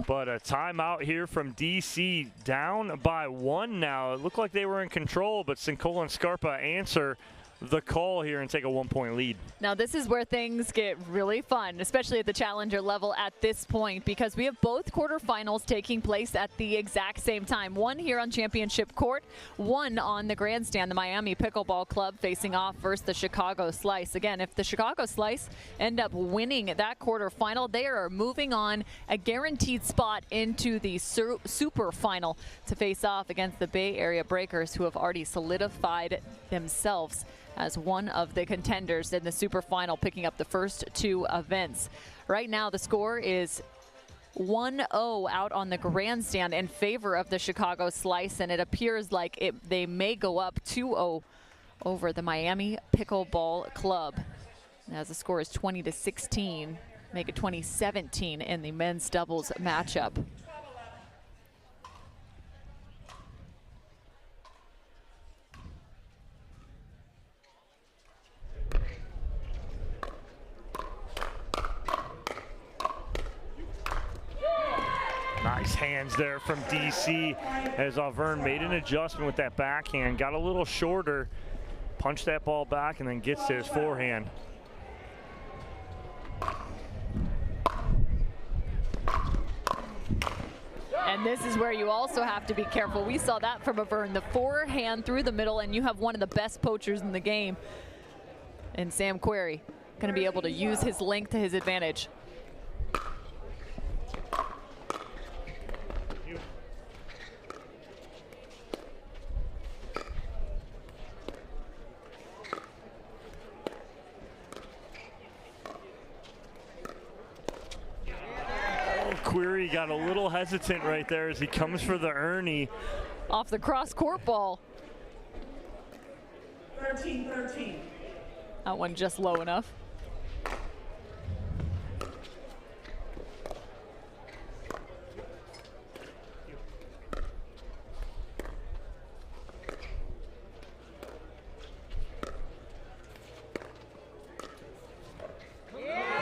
But a timeout here from DC, down by 1 now. It looked like they were in control, but Cirkul and Scarpa answer the call here and take a 1-point lead. now this is where things get really fun, especially at the challenger level at this point, because we have both quarterfinals taking place at the exact same time. One here on championship court, one on the grandstand. The Miami Pickleball Club facing off versus the Chicago Slice. Again, if the Chicago Slice end up winning that quarterfinal, they are moving on a guaranteed spot into the super final to face off against the Bay Area Breakers, who have already solidified themselves as one of the contenders in the super final, picking up the first 2 events. Right now the score is 1-0 out on the grandstand in favor of the Chicago Slice, and it appears like they may go up 2-0 over the Miami Pickleball Club, as the score is 20-16, make it 20-17 in the men's doubles matchup. Nice hands there from DC as Avern made an adjustment with that backhand, got a little shorter, punched that ball back, and then gets to his forehand. And this is where you also have to be careful. We saw that from Avern, the forehand through the middle, and you have one of the best poachers in the game. And Sam Query going to be able to use his length to his advantage. Query got a little hesitant right there as he comes for the Ernie. Off the cross court ball. 13-13. That one just low enough.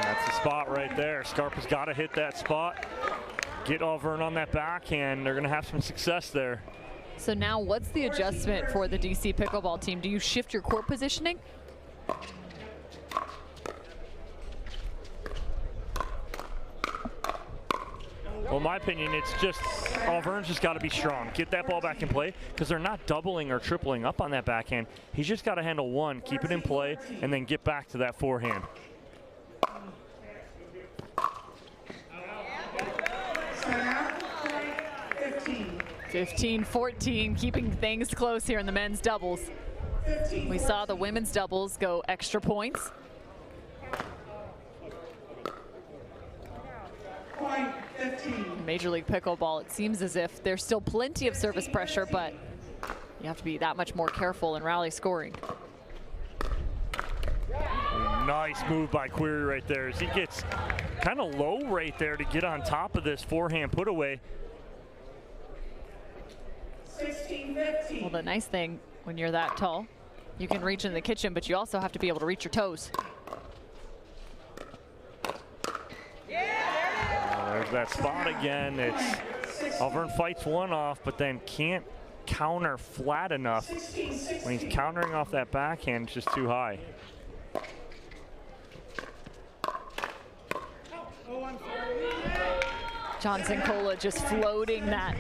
That's the spot right there. Scarpa's got to hit that spot. Get Avern on that backhand. They're going to have some success there. So now what's the adjustment for the DC Pickleball team? Do you shift your court positioning? Well, in my opinion, it's just Avern's just got to be strong. Get that ball back in play because they're not doubling or tripling up on that backhand. He's just got to handle one, keep it in play, and then get back to that forehand. 15-14, keeping things close here in the men's doubles. We saw the women's doubles go extra points. Point 15. Major League Pickleball, it seems as if there's still plenty of service pressure, but you have to be that much more careful in rally scoring. nice move by Query right there as he gets kind of low right there to get on top of this forehand put away. 16-15. Well, the nice thing when you're that tall, you can reach in the kitchen, but you also have to be able to reach your toes. There's that spot again. Alvern fights one off, but then can't counter flat enough. When he's countering off that backhand, it's just too high. John Sincola just floating that.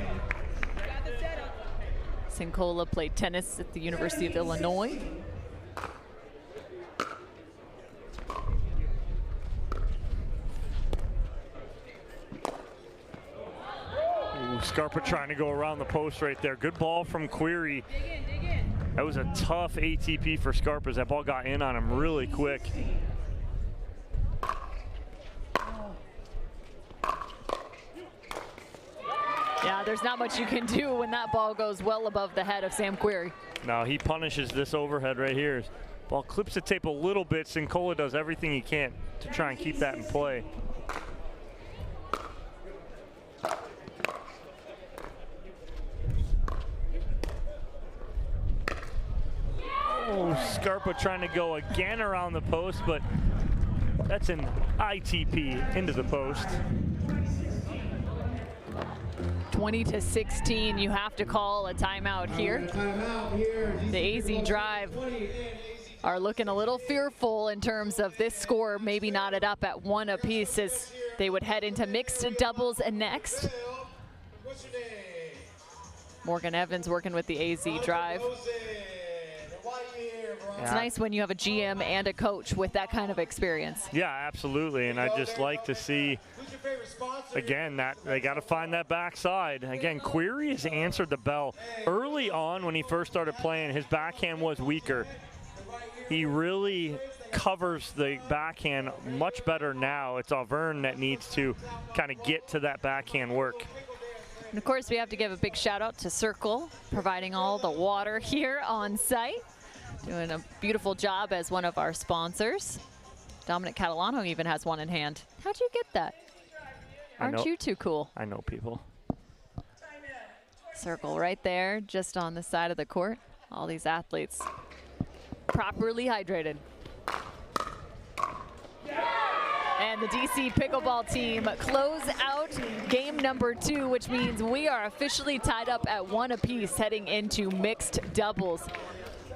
Sincola played tennis at the University of Illinois. Scarpa trying to go around the post right there. Good ball from Query. That was a tough ATP for Scarpa as that ball got in on him really quick. Yeah, there's not much you can do when that ball goes well above the head of Sam Query. No, he punishes this overhead right here. Ball clips the tape a little bit. Sincola does everything he can to try and keep that in play. Oh, Scarpa trying to go again around the post, but that's an ITP into the post. 20-16, you have to call a timeout here. The AZ Drive are looking a little fearful in terms of this score, maybe knotted up at 1 apiece as they would head into mixed doubles next. Morgan Evans working with the AZ Drive. It's nice when you have a GM and a coach with that kind of experience. Yeah, absolutely, and I just like to see, again, that they got to find that backside. Again, Query has answered the bell. Early on when he first started playing, his backhand was weaker. He really covers the backhand much better now. It's Alvern that needs to kind of get to that backhand work. And of course, we have to give a big shout out to Cirkul, providing all the water here on site. Doing a beautiful job as one of our sponsors. Dominic Catalano even has one in hand. How'd you get that? Aren't you too cool? I know people. Cirkul right there, just on the side of the court. All these athletes properly hydrated. And the DC Pickleball team close out game number 2, which means we are officially tied up at 1 apiece heading into mixed doubles.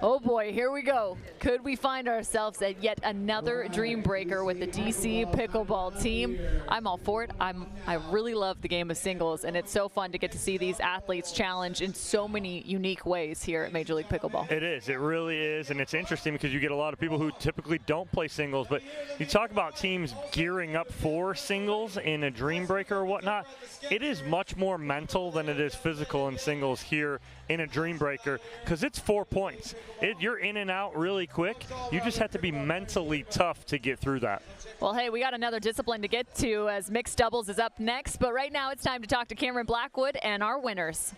Oh boy, here we go. Could we find ourselves at yet another dream breaker with the DC Pickleball team? I'm all for it. I really love the game of singles, and it's so fun to get to see these athletes challenge in so many unique ways here at Major League Pickleball. It is, it really is, and it's interesting because you get a lot of people who typically don't play singles, but you talk about teams gearing up for singles in a dream breaker or whatnot. It is much more mental than it is physical in singles here in a dream breaker because it's 4 points. You're in and out really quick. You just have to be mentally tough to get through that. Well, hey, we got another discipline to get to as mixed doubles is up next, but right now it's time to talk to Cameron Blackwood and our winners.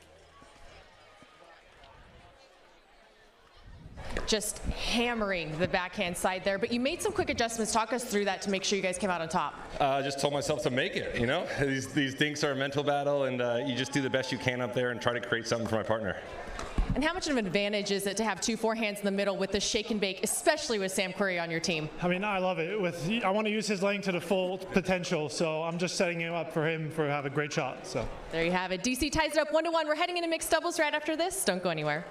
Just hammering the backhand side there, but you made some quick adjustments. Talk us through that to make sure you guys came out on top. I just told myself to make it, you know? These dinks are a mental battle, and you just do the best you can up there and try to create something for my partner. And how much of an advantage is it to have 2 forehands in the middle with the shake and bake, especially with Sam Query on your team? I mean, I love it. I want to use his length to the full potential, so I'm just setting him up for him to have a great shot. So there you have it. DC ties it up 1-1. We're heading into mixed doubles right after this. Don't go anywhere.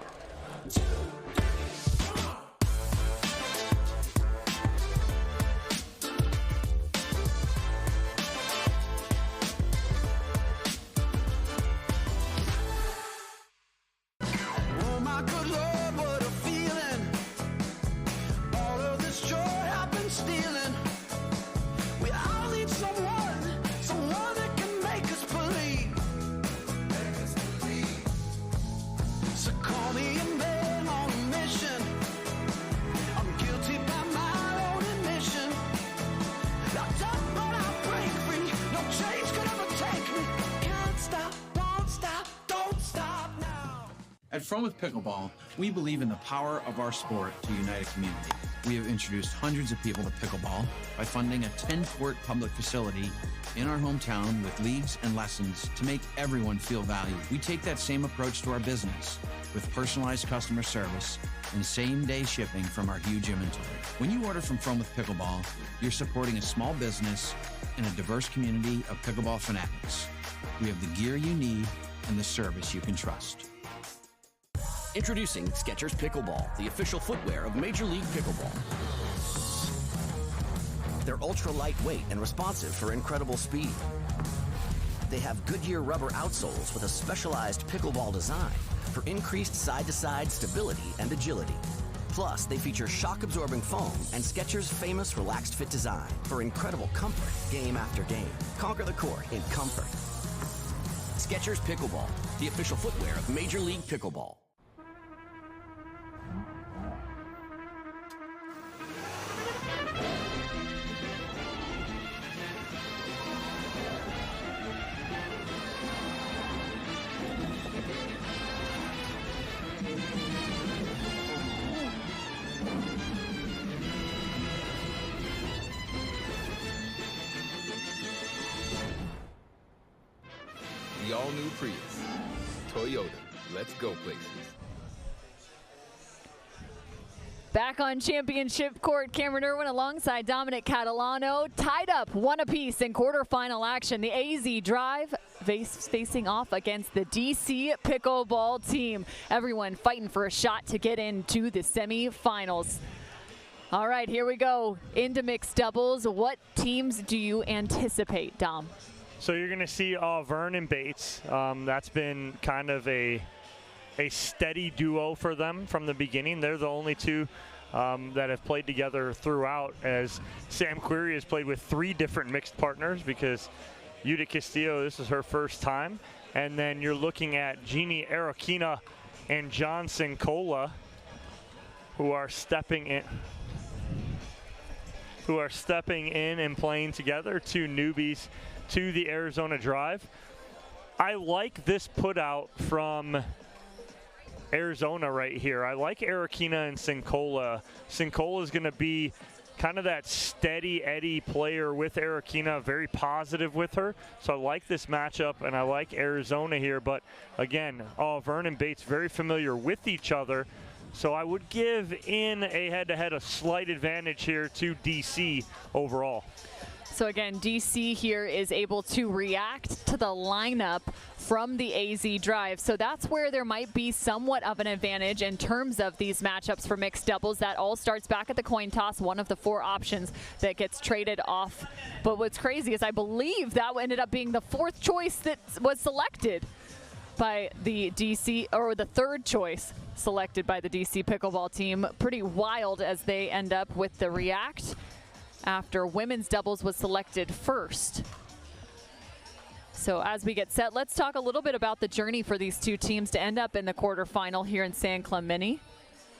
At From with Pickleball, we believe in the power of our sport to unite a community. we have introduced hundreds of people to pickleball by funding a 10-court public facility in our hometown with leagues and lessons to make everyone feel valued. We take that same approach to our business with personalized customer service and same-day shipping from our huge inventory. When you order from with Pickleball, you're supporting a small business and a diverse community of pickleball fanatics. We have the gear you need and the service you can trust. Introducing Skechers Pickleball, the official footwear of Major League Pickleball. They're ultra lightweight and responsive for incredible speed. They have Goodyear rubber outsoles with a specialized pickleball design for increased side-to-side stability and agility. Plus, they feature shock-absorbing foam and Skechers' famous relaxed fit design for incredible comfort game after game. Conquer the court in comfort. Skechers Pickleball, the official footwear of Major League Pickleball. The all-new Prius. Toyota. Let's go places. Back on championship court, Cameron Irwin alongside Dominic Catalano tied up 1 apiece in quarterfinal action. The AZ Drive facing off against the DC Pickleball team. Everyone fighting for a shot to get into the semifinals. All right, here we go into mixed doubles. What teams do you anticipate, Dom? So you're going to see Vernon Bates. That's been kind of a steady duo for them from the beginning. They're the only two that have played together throughout, as Sam Query has played with 3 different mixed partners because Yuta Castillo, this is her first time. And then you're looking at Jeannie Arokina and John Sincola, who are stepping in and playing together, 2 newbies to the Arizona Drive. I like this put out from Arizona right here. I like Arokina and Sincola. Sincola is going to be kind of that steady Eddie player with Arokina, very positive with her. So I like this matchup, and I like Arizona here. But again, Vernon Bates very familiar with each other. So I would give in a head-to-head a slight advantage here to DC overall. So again, DC here is able to react to the lineup from the AZ Drive. So that's where there might be somewhat of an advantage in terms of these matchups for mixed doubles. That all starts back at the coin toss, one of the 4 options that gets traded off. But what's crazy is I believe that ended up being the 4th choice that was selected by the DC, or the 3rd choice selected by the DC Pickleball team. Pretty wild as they end up with the react after women's doubles was selected first. So as we get set, let's talk a little bit about the journey for these 2 teams to end up in the quarterfinal here in San Clemente.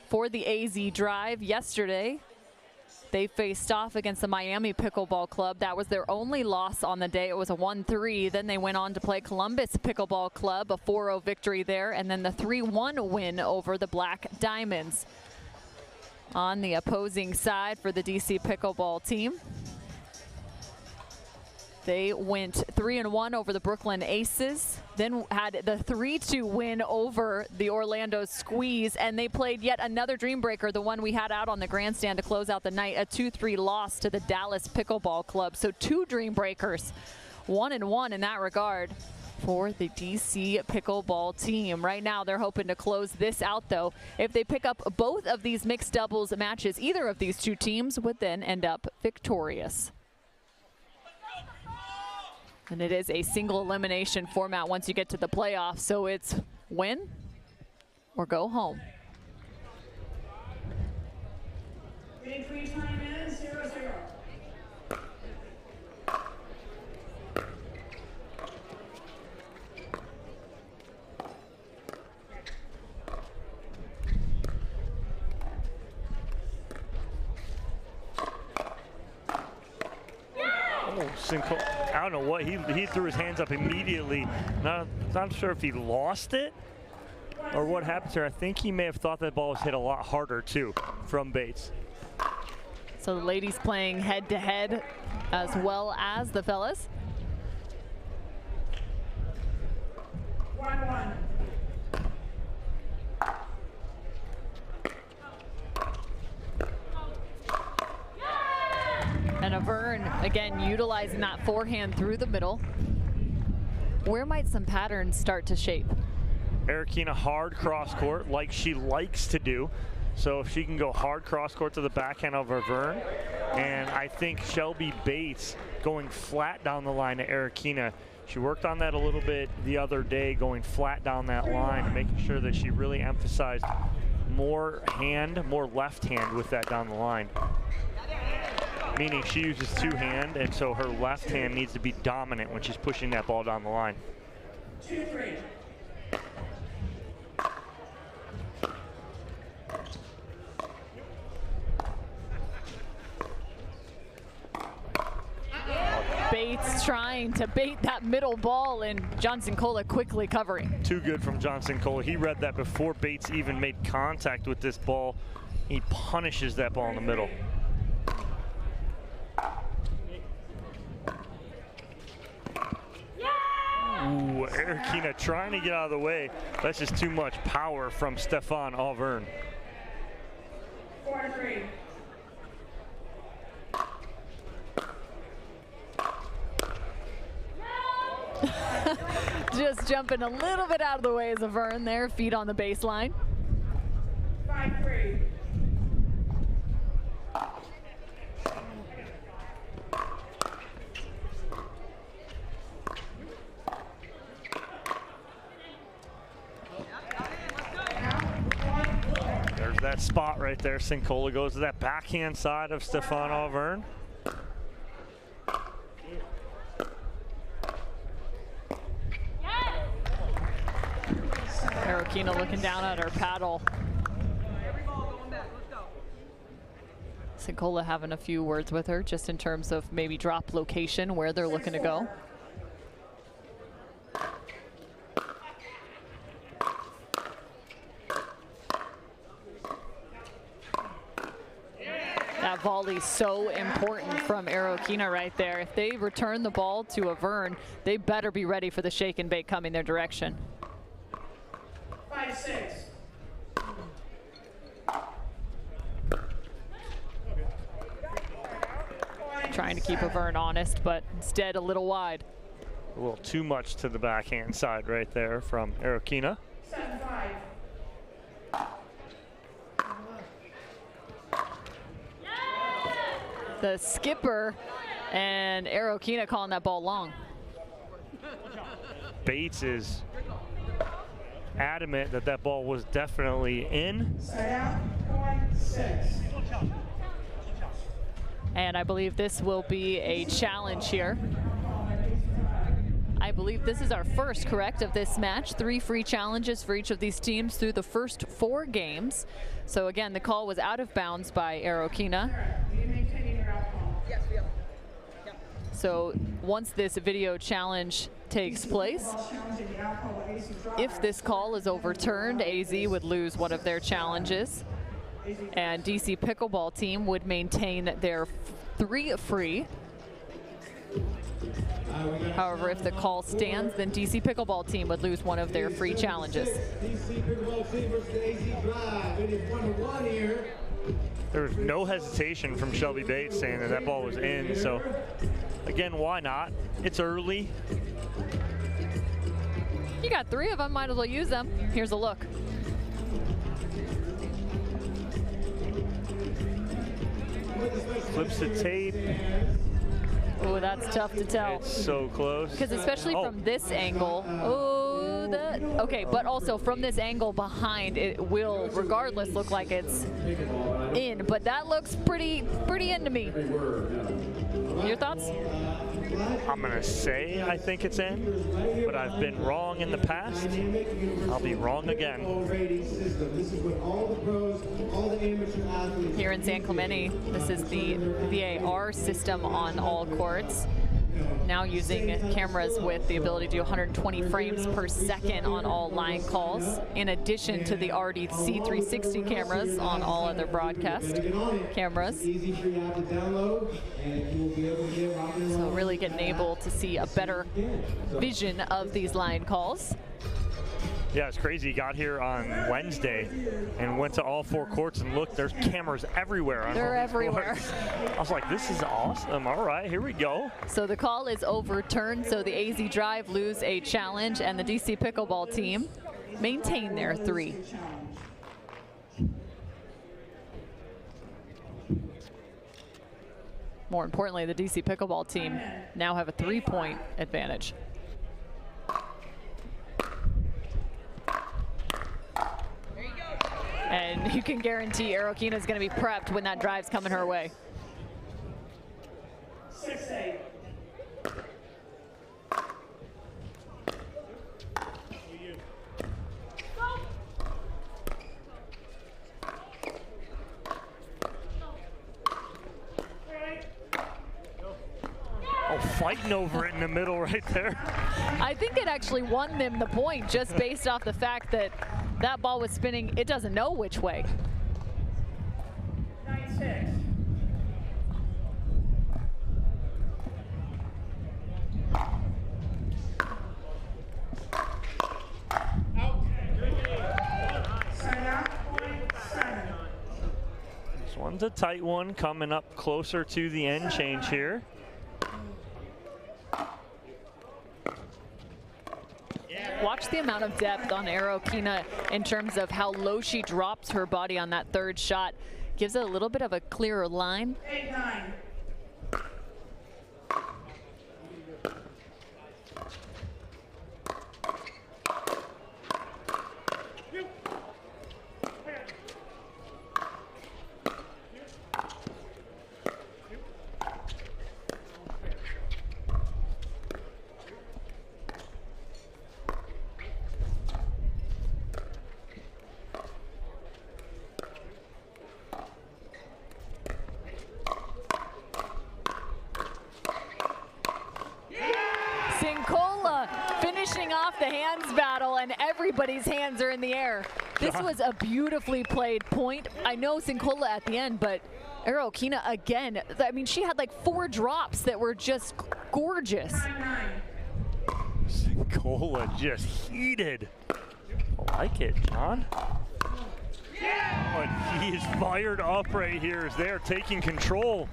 For the AZ Drive yesterday, they faced off against the Miami Pickleball Club. That was their only loss on the day. It was a 1-3. Then they went on to play Columbus Pickleball Club, a 4-0 victory there, and then the 3-1 win over the Black Diamonds. On the opposing side for the DC Pickleball team, they went 3-1 over the Brooklyn Aces, then had the 3-2 win over the Orlando Squeeze, and they played yet another dream breaker, the one we had out on the grandstand to close out the night, a 2-3 loss to the Dallas Pickleball Club. So 2 dream breakers, 1-1 in that regard for the DC Pickleball team. Right now, they're hoping to close this out, though. If they pick up both of these mixed doubles matches, either of these 2 teams would then end up victorious. And it is a single elimination format once you get to the playoffs, so it's win or go home. Free time is 0-0. I don't know what, he threw his hands up immediately. Not sure if he lost it or what happened here. I think he may have thought that ball was hit a lot harder too from Bates. So the ladies playing head-to-head as well as the fellas. 1-1. And Avern, again, utilizing that forehand through the middle. Where might some patterns start to shape? Arikina hard cross court like she likes to do. So if she can go hard cross court to the backhand of Avern, and I think Shelby Bates going flat down the line to Arikina. She worked on that a little bit the other day, going flat down that line, making sure that she really emphasized more left hand with that down the line. Meaning she uses two hand, and so her left hand needs to be dominant when she's pushing that ball down the line. 2-3. Bates trying to bait that middle ball, and Johnson Cola quickly covering. Too good from Johnson Cola. He read that before Bates even made contact with this ball. He punishes that ball in the middle. Ooh, Arikina trying to get out of the way. That's just too much power from Stefan Avern. 4-3. Just jumping a little bit out of the way as Avern there, feet on the baseline. 5-3. There's that spot right there. Sincola goes to that backhand side of Stefan Avern. Arikina looking down at her paddle. Sincola having a few words with her just in terms of maybe drop location, where they're looking to go. That volley so important from Arikina right there. If they return the ball to Avern, they better be ready for the shake and bake coming their direction. 5-6. Trying to keep Avern honest, but instead a little wide. A little too much to the backhand side right there from Arikina. 7-5. The skipper and Arikina calling that ball long. Bates is adamant that that ball was definitely in. And I believe this will be a challenge here. I believe this is our first, correct, of this match. 3 free challenges for each of these teams through the first 4 games. So again, the call was out of bounds by Arikina. So once this video challenge takes place, if this call is overturned, AZ would lose one of their challenges, and DC Pickleball team would maintain their 3 free. However, if the call stands, then DC Pickleball team would lose one of their free challenges. There was no hesitation from Shelby Bates saying that that ball was in. So again, why not? It's early. You got 3 of them, might as well use them. Here's a look. Flips the tape. Oh, that's tough to tell. It's so close. Because especially from this angle, okay, but also from this angle behind, it will regardless look like it's in, but that looks pretty in to me. Your thoughts? I'm gonna say I think it's in, but I've been wrong in the past. I'll be wrong again. Here in San Clemente, this is the VAR system on all courts. Now using cameras with the ability to do 120 frames per second on all line calls, in addition to the already C360 cameras on all other broadcast cameras. So really getting able to see a better vision of these line calls. Yeah, it's crazy. He got here on Wednesday and went to all 4 courts and looked, there's cameras everywhere. They're everywhere. I was like, this is awesome. All right, here we go. So the call is overturned, so the AZ Drive lose a challenge, and the DC Pickleball team maintain their 3. More importantly, the DC Pickleball team now have a 3-point advantage. And you can guarantee Arokina's going to be prepped when that drive's coming her way. 6-8. Oh, fighting over it in the middle right there. I think it actually won them the point just based off the fact that that ball was spinning, it doesn't know which way. 9-6. This one's a tight one coming up closer to the end change here. Watch the amount of depth on Arokina in terms of how low she drops her body on that 3rd shot. Gives it a little bit of a clearer line. 8-9. The hands battle, and everybody's hands are in the air. This was a beautifully played point. I know Sinkola at the end, but Arokina again, I mean, she had like 4 drops that were just gorgeous. Sinkola just heated. I like it, John. Oh, and he is fired up right here as they're taking control.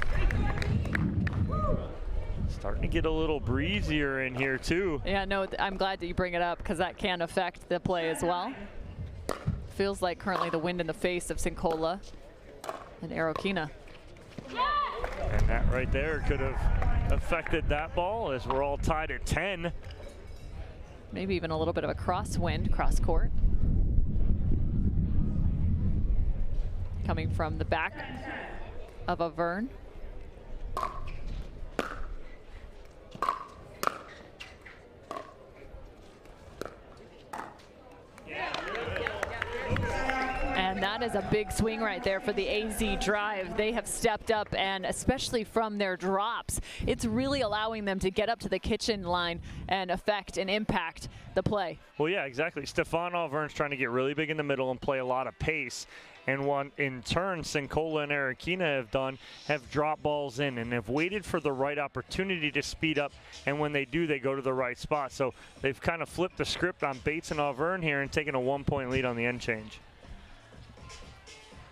Starting to get a little breezier in here too. Yeah, no, I'm glad that you bring it up because that can affect the play as well. Feels like currently the wind in the face of Sinkola and Arokina. And that right there could have affected that ball as we're all tied at 10. Maybe even a little bit of a crosswind, cross court. Coming from the back of a Vern. And that is a big swing right there for the AZ Drive. They have stepped up, and especially from their drops, it's really allowing them to get up to the kitchen line and affect and impact the play. Well, yeah, exactly. Stefan Alvern's trying to get really big in the middle and play a lot of pace. And what in turn Sinkola and Arokina have dropped balls in and have waited for the right opportunity to speed up. And when they do, they go to the right spot. So they've kind of flipped the script on Bates and Alvern here and taken a 1-point lead on the end change.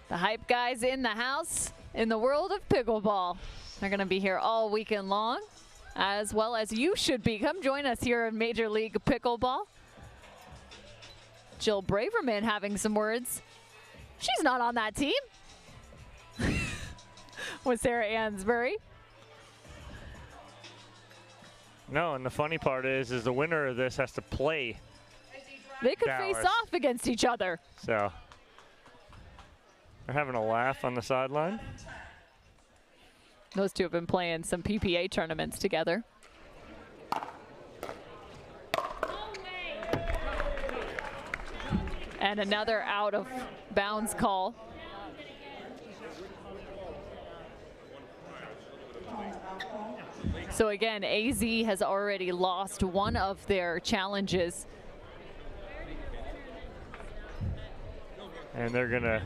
The hype guys in the house in the world of pickleball. They're going to be here all weekend long, as well as you should be. Come join us here in Major League Pickleball. Jill Braverman having some words. She's not on that team. With Sarah Ansbury. No, and the funny part is the winner of this has to play. They could Dallas. face off against each other. So they're having a laugh on the sideline. Those two have been playing some PPA tournaments together. And another out of bounds call. So again, AZ has already lost one of their challenges. And they're gonna,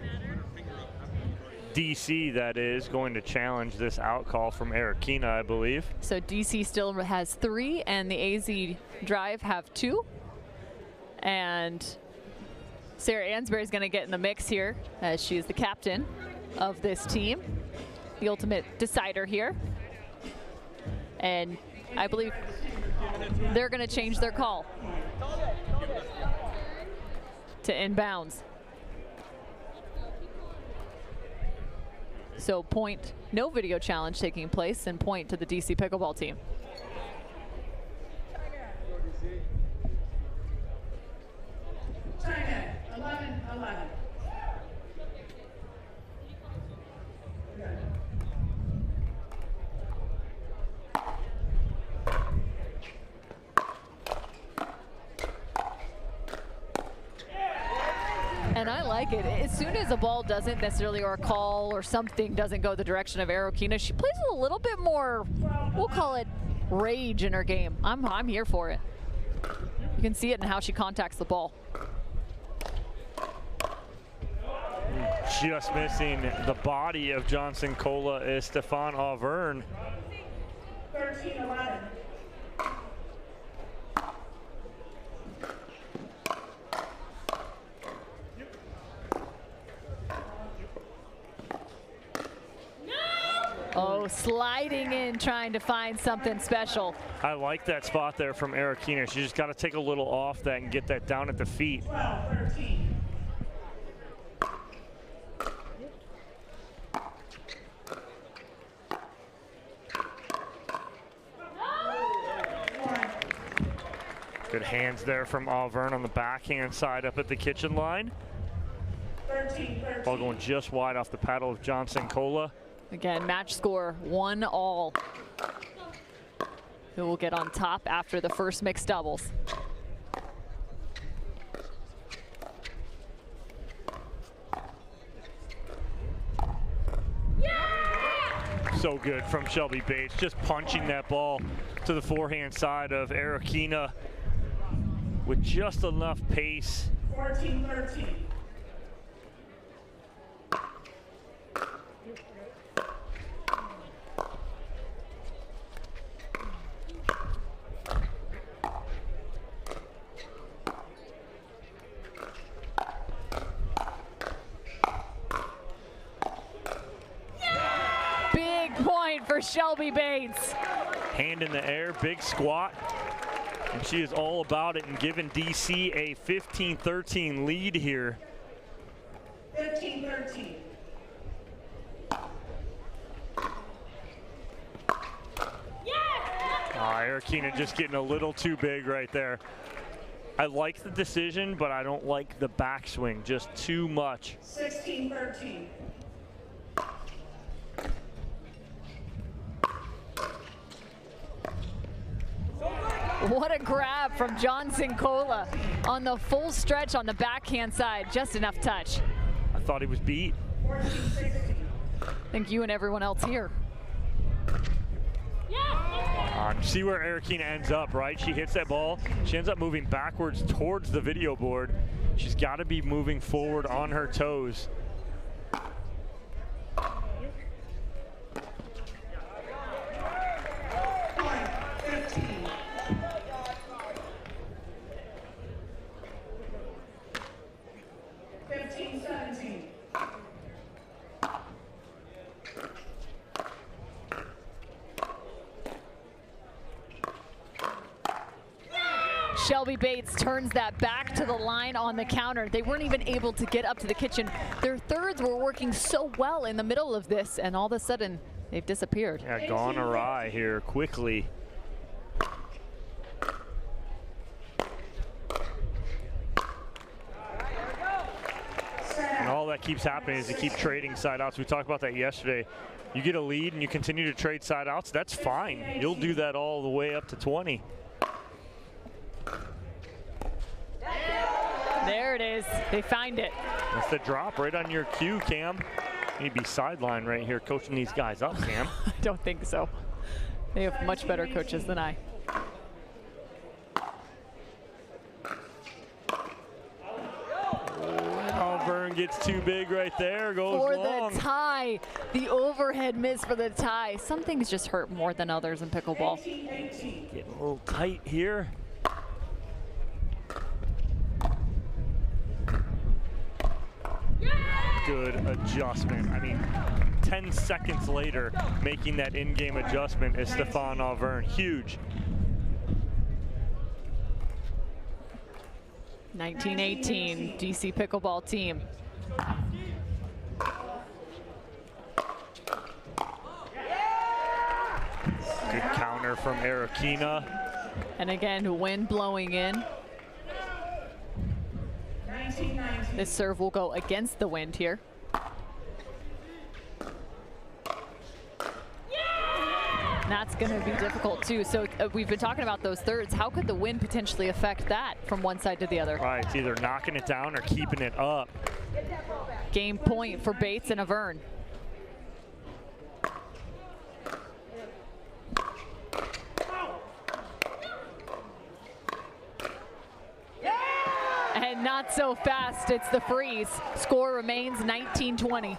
DC that is, going to challenge this out call from Arakina, I believe. So DC still has 3 and the AZ Drive have 2. And Sarah Ansberry is gonna get in the mix here as she is the captain of this team, the ultimate decider here. And I believe they're gonna change their call to inbounds. So point, no video challenge taking place, and point to the DC Pickleball team. China, 11-11. And I like it. As soon as a ball doesn't necessarily, or a call or something doesn't go the direction of Arakina, she plays with a little bit more, we'll call it rage in her game. I'm here for it. You can see it in how she contacts the ball. Just missing the body of Johnson Cola is Stefan Auvergne. 13-11. Oh, sliding in, trying to find something special. I like that spot there from Arakina. She just got to take a little off that and get that down at the feet. 12-13. Good hands there from Auvergne on the backhand side up at the kitchen line. 13-13. Ball going just wide off the paddle of Johnson Cola. Again, match score 1-all. Who will get on top after the first mixed doubles? So good from Shelby Bates, just punching that ball to the forehand side of Arakina with just enough pace. 14-13. For Shelby Bates. Hand in the air, big squat. And she is all about it and giving DC a 15-13 lead here. 15-13. Arakina just getting a little too big right there. I like the decision, but I don't like the backswing, just too much. 16-13. What a grab from Johnson Cola on the full stretch on the backhand side. Just enough touch. I thought he was beat. 14-16. Thank you and everyone else here. See where Arakina ends up, right? She hits that ball. She ends up moving backwards towards the video board. She's got to be moving forward on her toes. Shelby Bates turns that back to the line on the counter. They weren't even able to get up to the kitchen. Their thirds were working so well in the middle of this, and all of a sudden, they've disappeared. Yeah, gone awry here quickly. And all that keeps happening is they keep trading side outs. We talked about that yesterday. You get a lead and you continue to trade side outs, that's fine. You'll do that all the way up to 20. There it is. They find it. That's the drop right on your cue, Cam. You need to be sideline right here coaching these guys up, Cam. I don't think so. They have much better coaches than I. Oh, Vern gets too big right there, goes For long. the tie, the overhead miss for the tie. Some things just hurt more than others in pickleball. Getting a little tight here. Good adjustment. I mean, 10 seconds later, making that in-game adjustment is Stefan Auvergne. Huge. 1918 DC Pickleball team. Good counter from Arakina. And again, wind blowing in. This serve will go against the wind here. That's going to be difficult too. So we've been talking about those thirds. How could the wind potentially affect that from one side to the other? Right, it's either knocking it down or keeping it up. Game point for Bates and Auvergne. And not so fast, it's the freeze. Score remains 19-20.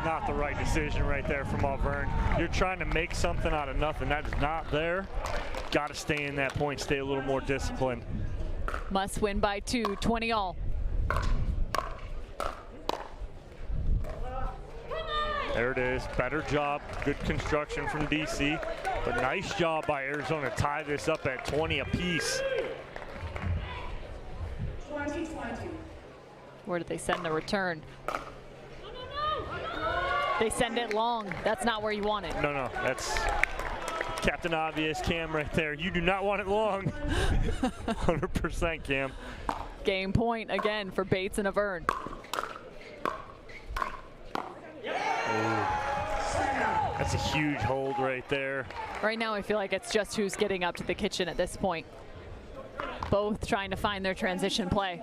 Not the right decision right there from Auvergne. You're trying to make something out of nothing. That is not there. Got to stay in that point, stay a little more disciplined. Must win by 2, 20 all. There it is. Better job. Good construction from DC. But nice job by Arizona to tie this up at 20 apiece. 20-20. Where did they send the return? They send it long. That's not where you want it. No, that's Captain Obvious Cam right there. You do not want it long. 100% Cam. Game point again for Bates and Auvergne. That's a huge hold right there. Right now I feel like it's just who's getting up to the kitchen at this point. Both trying to find their transition play.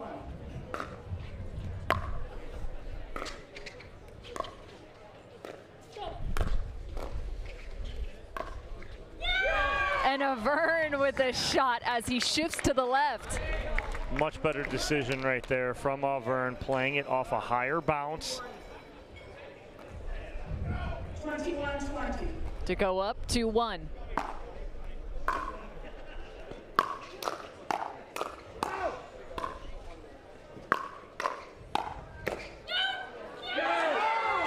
And Auvergne with a shot as he shifts to the left. Much better decision right there from Auvergne, playing it off a higher bounce. 21-20. To go up 2-1.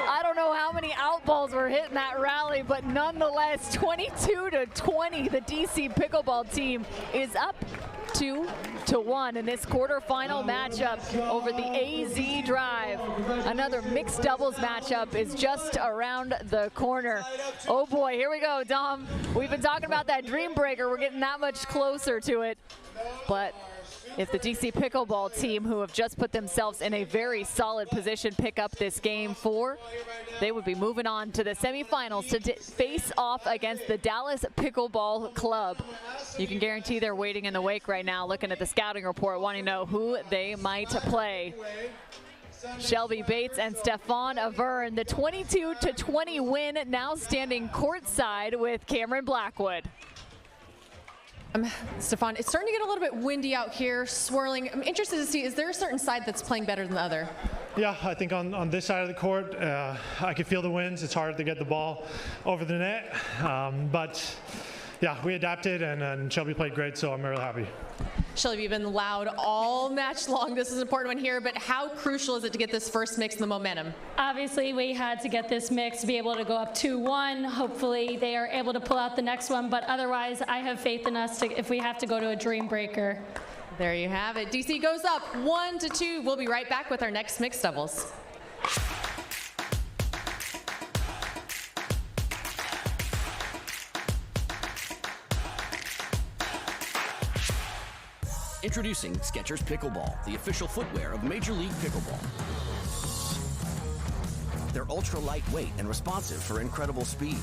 I don't know how many outballs were hitting that rally, but nonetheless, 22-20, the DC Pickleball team is up 2-1 in this quarterfinal matchup over the AZ Drive. Another mixed doubles matchup is just around the corner. Oh boy, here we go, Dom. We've been talking about that dream breaker. We're getting that much closer to it. But if the DC Pickleball team, who have just put themselves in a very solid position, pick up this game 4, they would be moving on to the semifinals to face off against the Dallas Pickleball Club. You can guarantee they're waiting in the wake right now, looking at the scouting report, wanting to know who they might play. Shelby Bates and Stefan Auvergne, the 22-20 win, now standing courtside with Cameron Blackwood. Stefan, it's starting to get a little bit windy out here, swirling. I'm interested to see, is there a certain side that's playing better than the other? Yeah, I think on this side of the court, I can feel the winds. It's hard to get the ball over the net. But yeah, we adapted and Shelby played great, so I'm really happy. Shelby, you've been loud all match long. This is an important one here, but how crucial is it to get this first mix and the momentum? Obviously, we had to get this mix to be able to go up 2-1. Hopefully, they are able to pull out the next one, but otherwise, I have faith in us if we have to go to a dream breaker. There you have it. DC goes up 1-2. We'll be right back with our next mixed doubles. Introducing Skechers Pickleball, the official footwear of Major League Pickleball. They're ultra lightweight and responsive for incredible speed.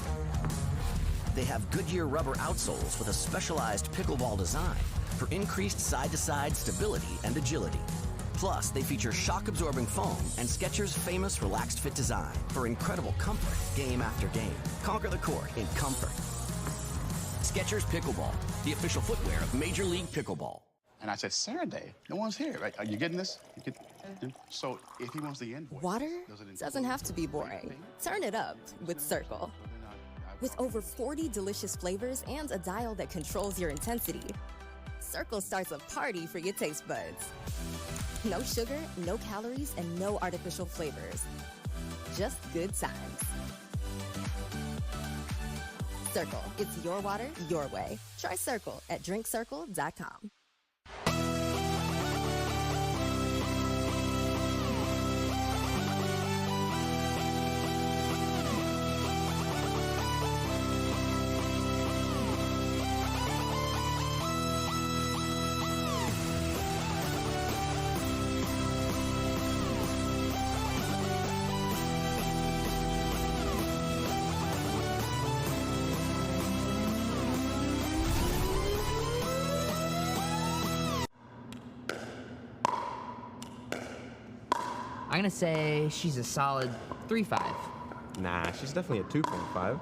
They have Goodyear rubber outsoles with a specialized pickleball design for increased side-to-side stability and agility. Plus, they feature shock-absorbing foam and Skechers' famous relaxed fit design for incredible comfort game after game. Conquer the court in comfort. Skechers Pickleball, the official footwear of Major League Pickleball. And I said, Saturday, no one's here. Right? Are you getting this? So if he wants the invoice. Water doesn't have to be boring. Turn it up with Cirkul. With over 40 delicious flavors and a dial that controls your intensity, Cirkul starts a party for your taste buds. No sugar, no calories, and no artificial flavors. Just good times. Cirkul, it's your water, your way. Try Cirkul at drinkcirkle.com. I'm gonna say she's a solid 3.5. Nah, she's definitely a 2.5.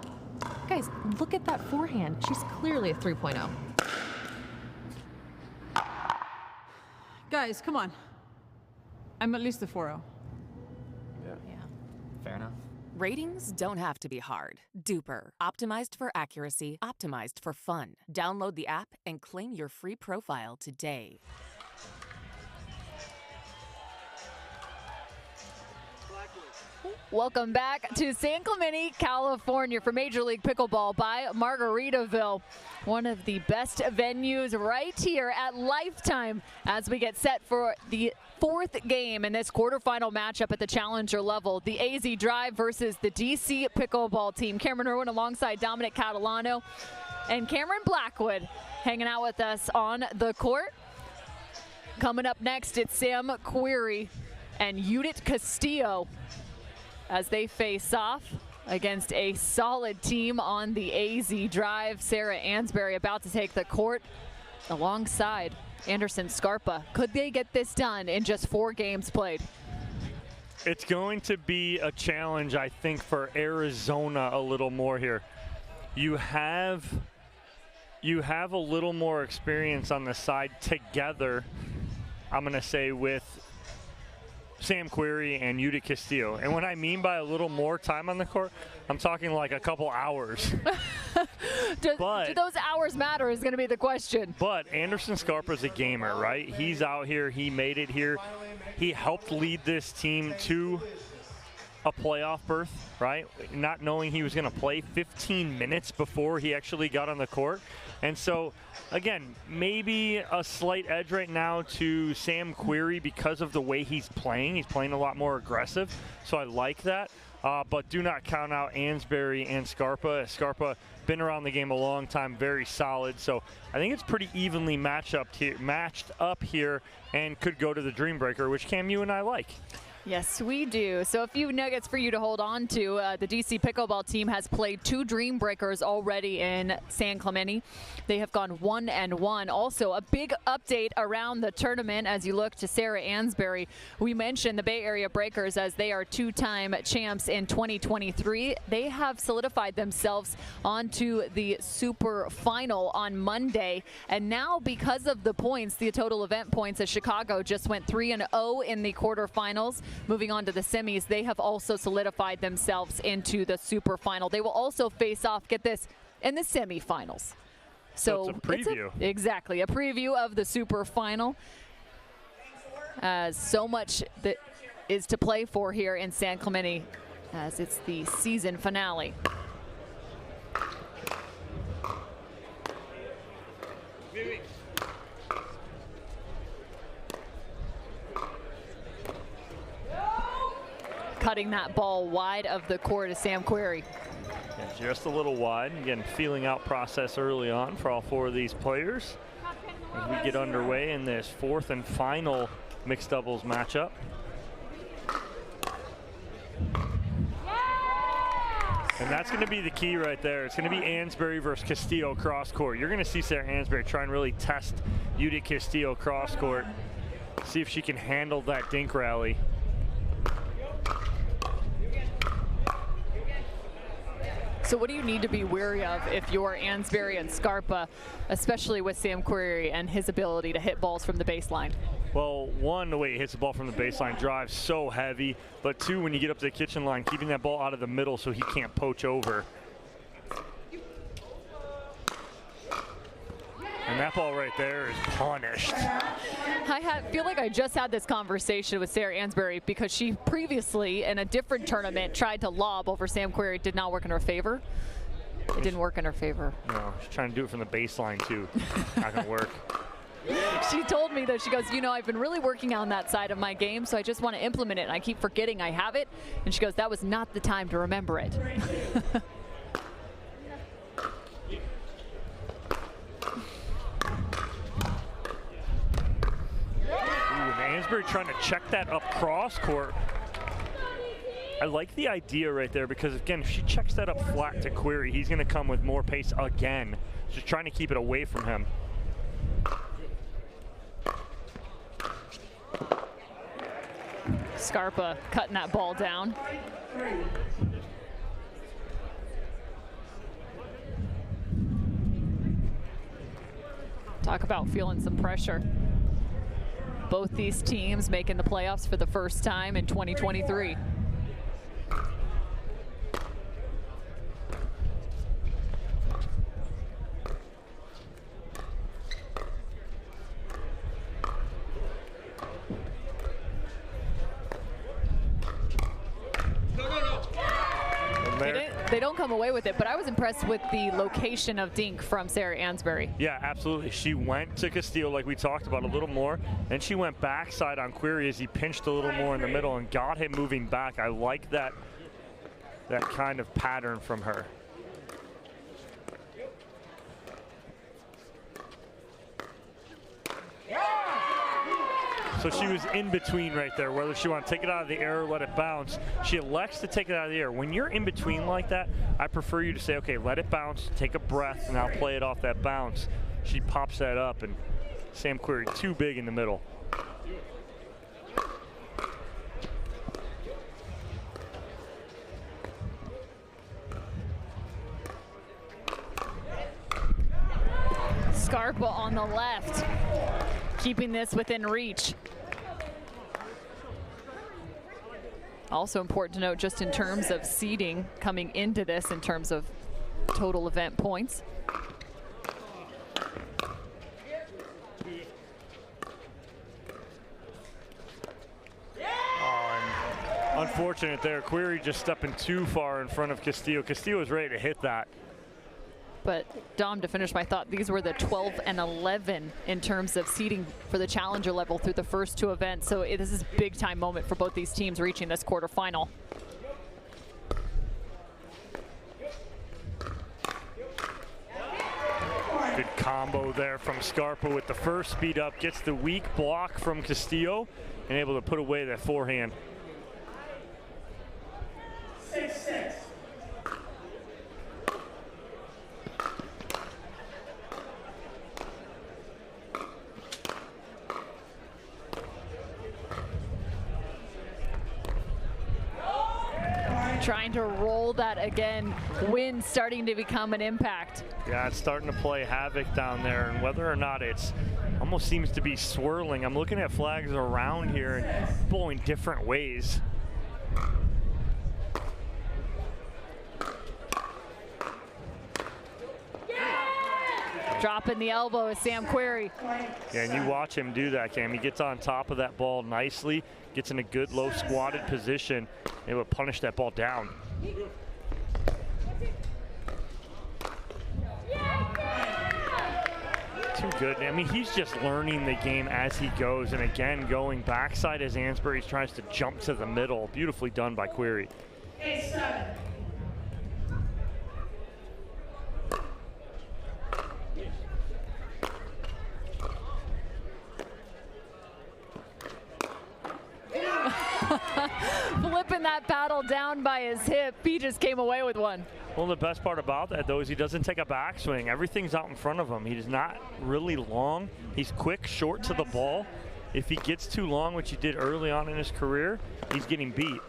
Guys, look at that forehand. She's clearly a 3.0. Guys, come on. I'm at least a 4.0. Yeah. Fair enough. Ratings don't have to be hard. Duper. Optimized for accuracy, optimized for fun. Download the app and claim your free profile today. Welcome back to San Clemente, California for Major League Pickleball by Margaritaville. One of the best venues right here at Lifetime as we get set for the fourth game in this quarterfinal matchup at the challenger level. The AZ Drive versus the DC Pickleball team. Cameron Irwin alongside Dominic Catalano and Cameron Blackwood hanging out with us on the court. Coming up next, it's Sam Query and Judith Castillo as they face off against a solid team on the AZ Drive. Sarah Ansberry about to take the court alongside Anderson Scarpa. Could they get this done in just 4 games played? It's going to be a challenge, I think, for Arizona a little more here. You have a little more experience on the side together, I'm going to say, with Sam Query and Judith Castillo. And what I mean by a little more time on the court, I'm talking like a couple hours. Do those hours matter is going to be the question. But Anderson Scarpa's a gamer, right? He's out here. He made it here. He helped lead this team to a playoff berth, right? Not knowing he was going to play 15 minutes before he actually got on the court. And so, again, maybe a slight edge right now to Sam Query because of the way he's playing. He's playing a lot more aggressive, so I like that. But do not count out Ansberry and Scarpa. Scarpa been around the game a long time, very solid. So I think it's pretty evenly matched up here and could go to the Dream Breaker, which Cam, you and I like. Yes, we do. So a few nuggets for you to hold on to. The DC Pickleball team has played 2 Dream Breakers already in San Clemente. They have gone 1-1. Also, a big update around the tournament as you look to Sarah Ansberry. We mentioned the Bay Area Breakers as they are 2-time champs in 2023. They have solidified themselves onto the Super Final on Monday. And now because of the points, the total event points, as Chicago just went 3-0 in the quarterfinals. Moving on to the semis, they have also solidified themselves into the Super Final. They will also face off, get this, in the semifinals. So it's a preview. Exactly, a preview of the Super Final. So much that is to play for here in San Clemente as it's the season finale. Cutting that ball wide of the court is Sam Query. Yeah, just a little wide. Again, feeling out process early on for all 4 of these players. as we get underway in this fourth and final mixed doubles matchup. And that's going to be the key right there. It's going to be Ansbury versus Castillo cross court. You're going to see Sarah Ansbury try and really test Vida Castillo cross court. See if she can handle that dink rally. So what do you need to be wary of if you're Ansbury and Scarpa, especially with Sam Query and his ability to hit balls from the baseline? Well, one, the way he hits the ball from the baseline drives so heavy, but two, when you get up to the kitchen line, keeping that ball out of the middle so he can't poach over. And that ball right there is punished. I feel like I just had this conversation with Sarah Ansbury because she previously, in a different tournament, tried to lob over Sam Query. It did not work in her favor. It didn't work in her favor. No, she's trying to do it from the baseline, too. Not going to work. She told me, though, she goes, you know, I've been really working on that side of my game, so I just want to implement it, and I keep forgetting I have it. And she goes, that was not the time to remember it. Ansbury trying to check that up cross court. I like the idea right there because, again, if she checks that up flat to Query, he's going to come with more pace again. Just trying to keep it away from him. Scarpa cutting that ball down. Talk about feeling some pressure. Both these teams making the playoffs for the first time in 2023. They don't come away with it, but I was impressed with the location of dink from Sarah Ansbury. Yeah, absolutely. She went to Castillo, like we talked about, a little more, and she went backside on Query as he pinched a little more in the middle and got him moving back. I like that kind of pattern from her. So she was in between right there, whether she wanted to take it out of the air or let it bounce. She elects to take it out of the air. When you're in between like that, I prefer you to say, okay, let it bounce, take a breath, and I'll play it off that bounce. She pops that up, and Sam Query too big in the middle. Scarpa on the left, keeping this within reach. Also important to note, just in terms of seeding coming into this, in terms of total event points. Unfortunate there. Query just stepping too far in front of Castillo. Castillo is ready to hit that. But Dom, to finish my thought, these were the 12 and 11 in terms of seeding for the challenger level through the first two events. So this is a big time moment for both these teams reaching this quarterfinal. Good combo there from Scarpa with the first speed up, gets the weak block from Castillo and able to put away that forehand. 6-6. Trying to roll that again. Wind starting to become an impact. Yeah, it's starting to play havoc down there, and whether or not it's almost seems to be swirling. I'm looking at flags around here and blowing different ways. Dropping the elbow is Sam Query. Yeah, and you watch him do that, Cam. He gets on top of that ball nicely, gets in a good low squatted position, able to punish that ball down. Too good. I mean, he's just learning the game as he goes, and again, going backside as Ansbury tries to jump to the middle. Beautifully done by Query. 8-7. that paddle down by his hip. He just came away with one. Well, the best part about that, though, is he doesn't take a backswing. Everything's out in front of him. He's not really long. He's quick, short to the ball. If he gets too long, which he did early on in his career, he's getting beat.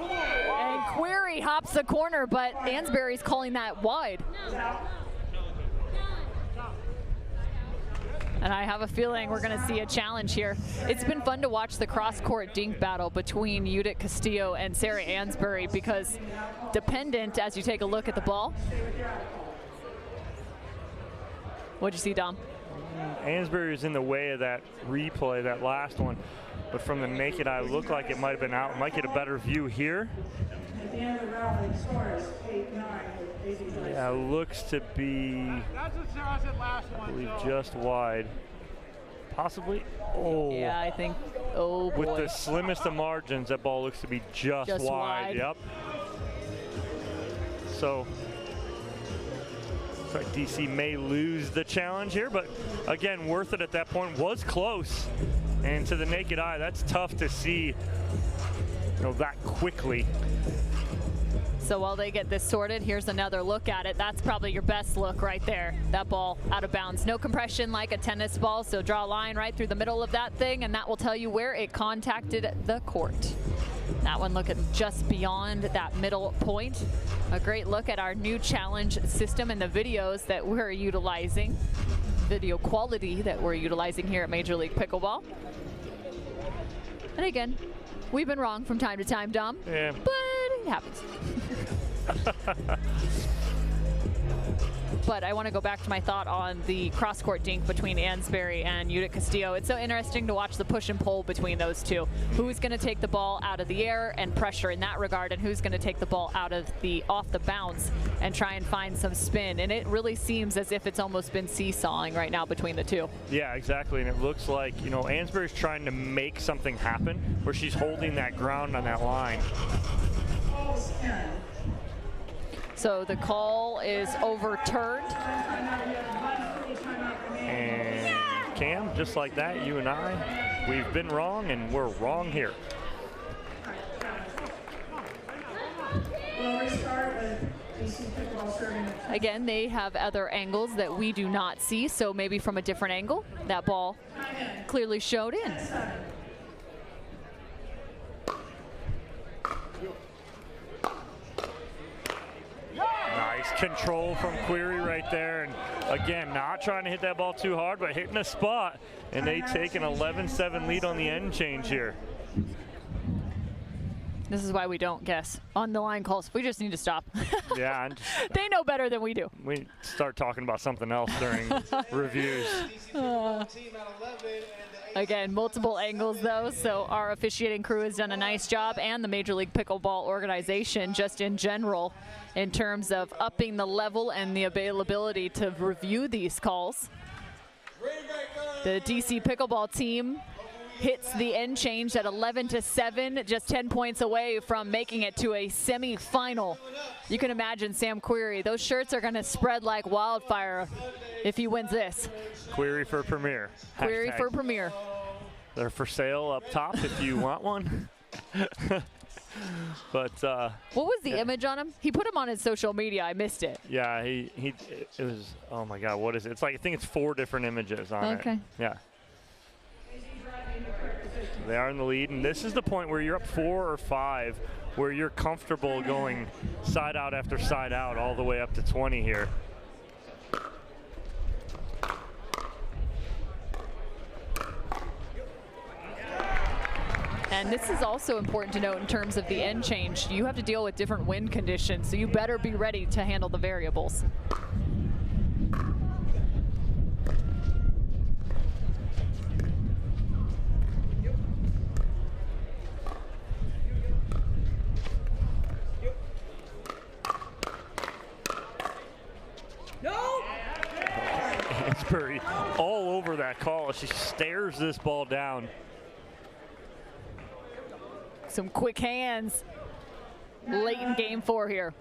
And Query hops the corner, but Ansbury's calling that wide. And I have a feeling we're going to see a challenge here. It's been fun to watch the cross-court dink battle between Judith Castillo and Sarah Ansbury because dependent, as you take a look at the ball. What'd you see, Dom? Ansbury was in the way of that replay, that last one. But from the naked eye, it looked like it might have been out. Might get a better view here. At the end of the round, the score is 8-9. Yeah, looks to be, I believe, just wide. Possibly. Oh. Yeah, I think. Oh, boy. With the slimmest of margins, that ball looks to be just wide. Yep. So, looks like DC may lose the challenge here, but again, worth it at that point. Was close. And to the naked eye, that's tough to see, that quickly. So while they get this sorted, here's another look at it. That's probably your best look right there. That ball out of bounds. No compression like a tennis ball, so draw a line right through the middle of that thing, and that will tell you where it contacted the court. That one looking just beyond that middle point. A great look at our new challenge system and the videos that we're utilizing. Video quality that we're utilizing here at Major League Pickleball. And again, we've been wrong from time to time, Dom. Yeah. But it happens. But I want to go back to my thought on the cross-court dink between Ansbury and Judith Castillo. It's so interesting to watch the push and pull between those two. Who's going to take the ball out of the air and pressure in that regard, and who's going to take the ball out of off the bounce and try and find some spin. And it really seems as if it's almost been seesawing right now between the two. Yeah, exactly. And it looks like, Ansbury's trying to make something happen where she's holding that ground on that line. So the call is overturned. And Cam, just like that, you and I, we've been wrong, and we're wrong here. Again, they have other angles that we do not see, so maybe from a different angle, that ball clearly showed in. Nice control from Query right there. And again, not trying to hit that ball too hard, but hitting a spot. And they take an 11-7 lead on the end change here. This is why we don't guess on the line calls. We just need to stop. Yeah. They know better than we do. We start talking about something else during reviews. Again, multiple angles though, so our officiating crew has done a nice job, and the Major League Pickleball organization just in general in terms of upping the level and the availability to review these calls. The DC Pickleball team hits the end change at 11-7, just 10 points away from making it to a semi-final. You can imagine Sam Query, those shirts are gonna spread like wildfire if he wins this. Query for Premier. Query for Premier. They're for sale up top if you want one. But what was the image on him? He put him on his social media. I missed it. Yeah, it was, oh my God, what is it? It's like, I think it's 4 different images on it. Okay. Yeah. They are in the lead, and this is the point where you're up 4 or 5, where you're comfortable going side out after side out all the way up to 20 here. And this is also important to note in terms of the end change. You have to deal with different wind conditions, so you better be ready to handle the variables. Ansbury all over that call as she stares this ball down. some quick hands late in game 4 here.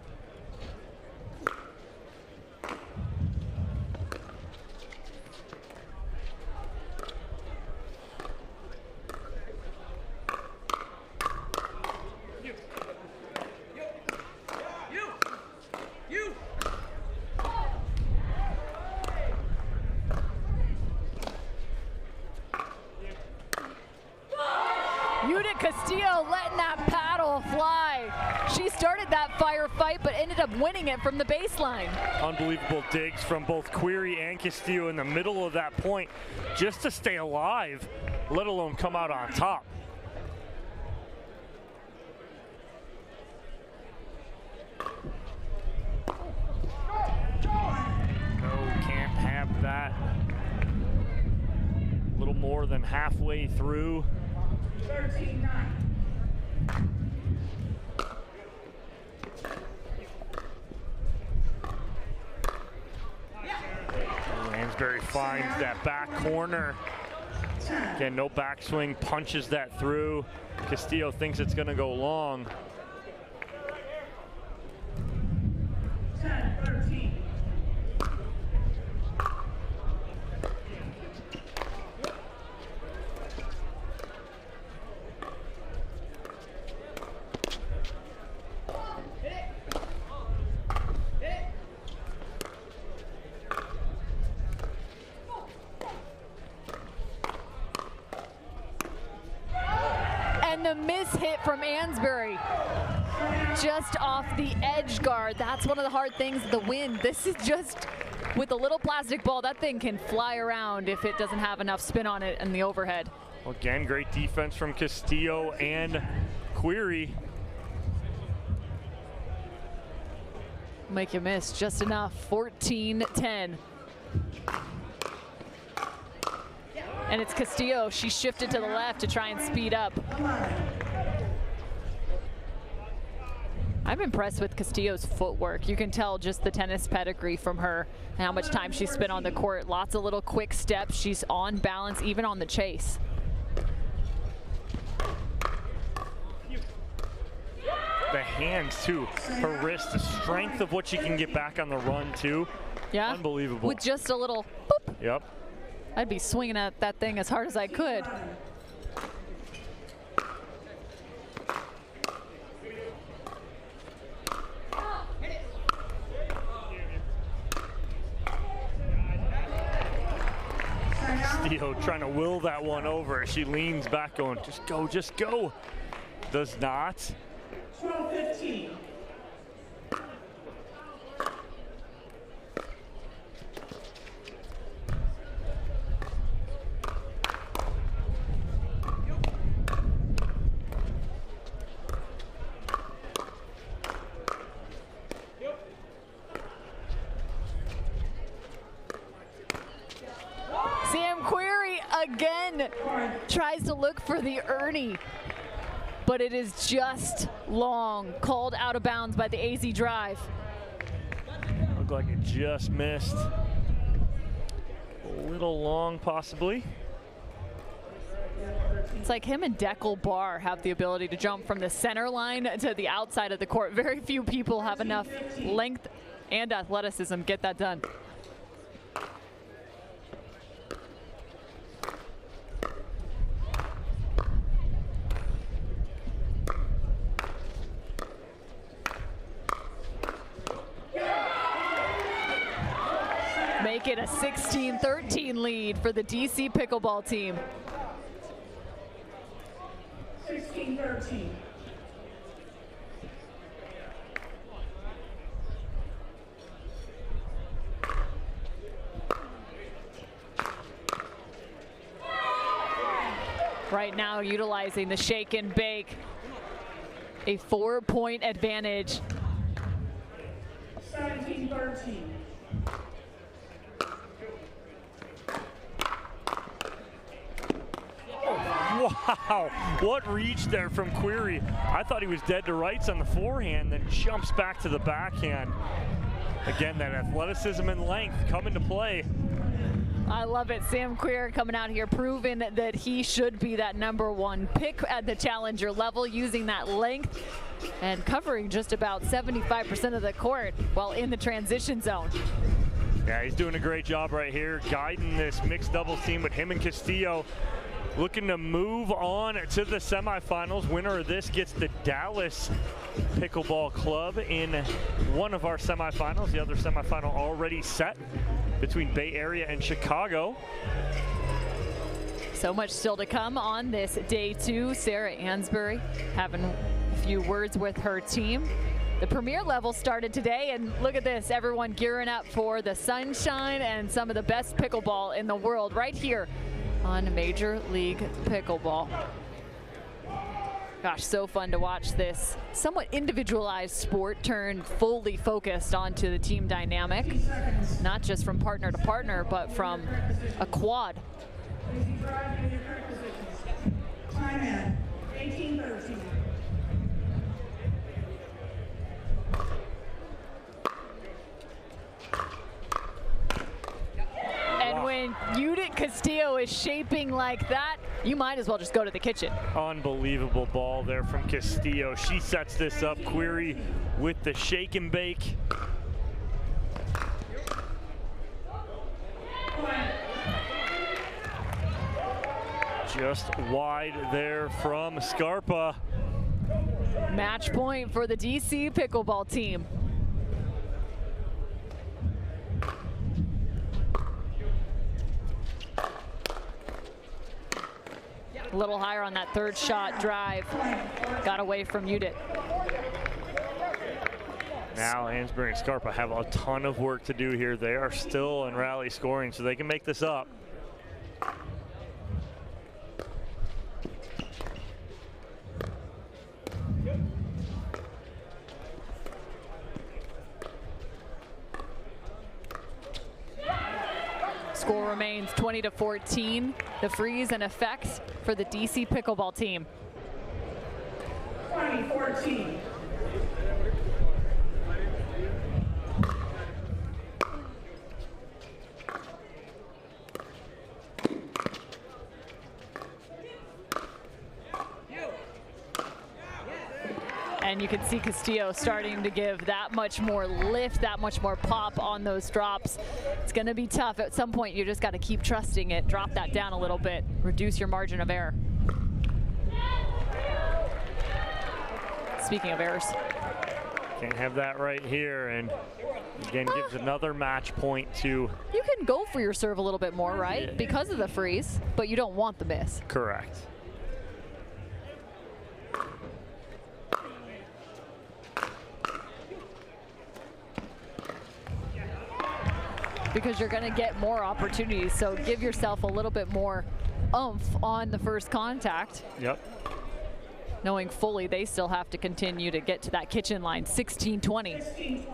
Castillo letting that paddle fly. She started that firefight, but ended up winning it from the baseline. Unbelievable digs from both Query and Castillo in the middle of that point just to stay alive, let alone come out on top. No, can't have that. A little more than halfway through. 13-9. Lansbury finds that back corner. Again, no backswing, punches that through. Castillo thinks it's going to go long. 10-13. And the miss hit from Ansbury. Just off the edge guard. That's one of the hard things, the wind. This is just, with a little plastic ball, that thing can fly around if it doesn't have enough spin on it in the overhead. Again, great defense from Castillo and Query. Make you miss just enough. 14-10. And it's Castillo. She shifted to the left to try and speed up. I'm impressed with Castillo's footwork. You can tell just the tennis pedigree from her and how much time she's spent on the court. Lots of little quick steps. She's on balance, even on the chase. The hands too, her wrist, the strength of what she can get back on the run too. Yeah, unbelievable. With just a little boop. Yep. I'd be swinging at that thing as hard as I could. Castillo trying to will that one over. She leans back going, just go, just go. Does not. 12-15. Sam Query again tries to look for the Ernie, but it is just long. Called out of bounds by the AZ drive. Looked like it just missed. A little long, possibly. It's like him and Deckel Barr have the ability to jump from the center line to the outside of the court. Very few people have enough length and athleticism get that done. Make it a 16-13 lead for the DC Pickleball team. 16-13. Right now utilizing the shake and bake. A 4-point advantage. 17-13. Wow, what reach there from Query. I thought he was dead to rights on the forehand, then jumps back to the backhand. Again, that athleticism and length come into play. I love it. Sam Queer coming out here proving that he should be that #1 pick at the challenger level, using that length and covering just about 75% of the court while in the transition zone. Yeah, he's doing a great job right here, guiding this mixed doubles team with him and Castillo. Looking to move on to the semifinals. Winner of this gets the Dallas Pickleball Club in one of our semifinals. The other semifinal already set between Bay Area and Chicago. So much still to come on this day 2. Sarah Ansbury having a few words with her team. The premier level started today, and look at this, everyone gearing up for the sunshine and some of the best pickleball in the world right here on Major League Pickleball. Gosh, so fun to watch this somewhat individualized sport turn fully focused onto the team dynamic, not just from partner to partner, but from a quad. Time in 18-13. And when Judith Castillo is shaping like that, you might as well just go to the kitchen. Unbelievable ball there from Castillo. She sets this up. Query with the shake and bake. Just wide there from Scarpa. Match point for the DC Pickleball team. A little higher on that third shot drive. Got away from Judith. Now Ansbury and Scarpa have a ton of work to do here. They are still in rally scoring, so they can make this up. Score remains 20-14. The freeze in effect for the DC Pickleball team. 20-14. And you can see Castillo starting to give that much more lift, that much more pop on those drops. It's going to be tough. At some point, you just got to keep trusting it. Drop that down a little bit. Reduce your margin of error. Speaking of errors. Can't have that right here. And again, gives another match point to... You can go for your serve a little bit more, right? Because of the freeze, but you don't want the miss. Correct. Because you're going to get more opportunities. So give yourself a little bit more oomph on the first contact. Yep. Knowing fully they still have to continue to get to that kitchen line. 16-20. 16-20.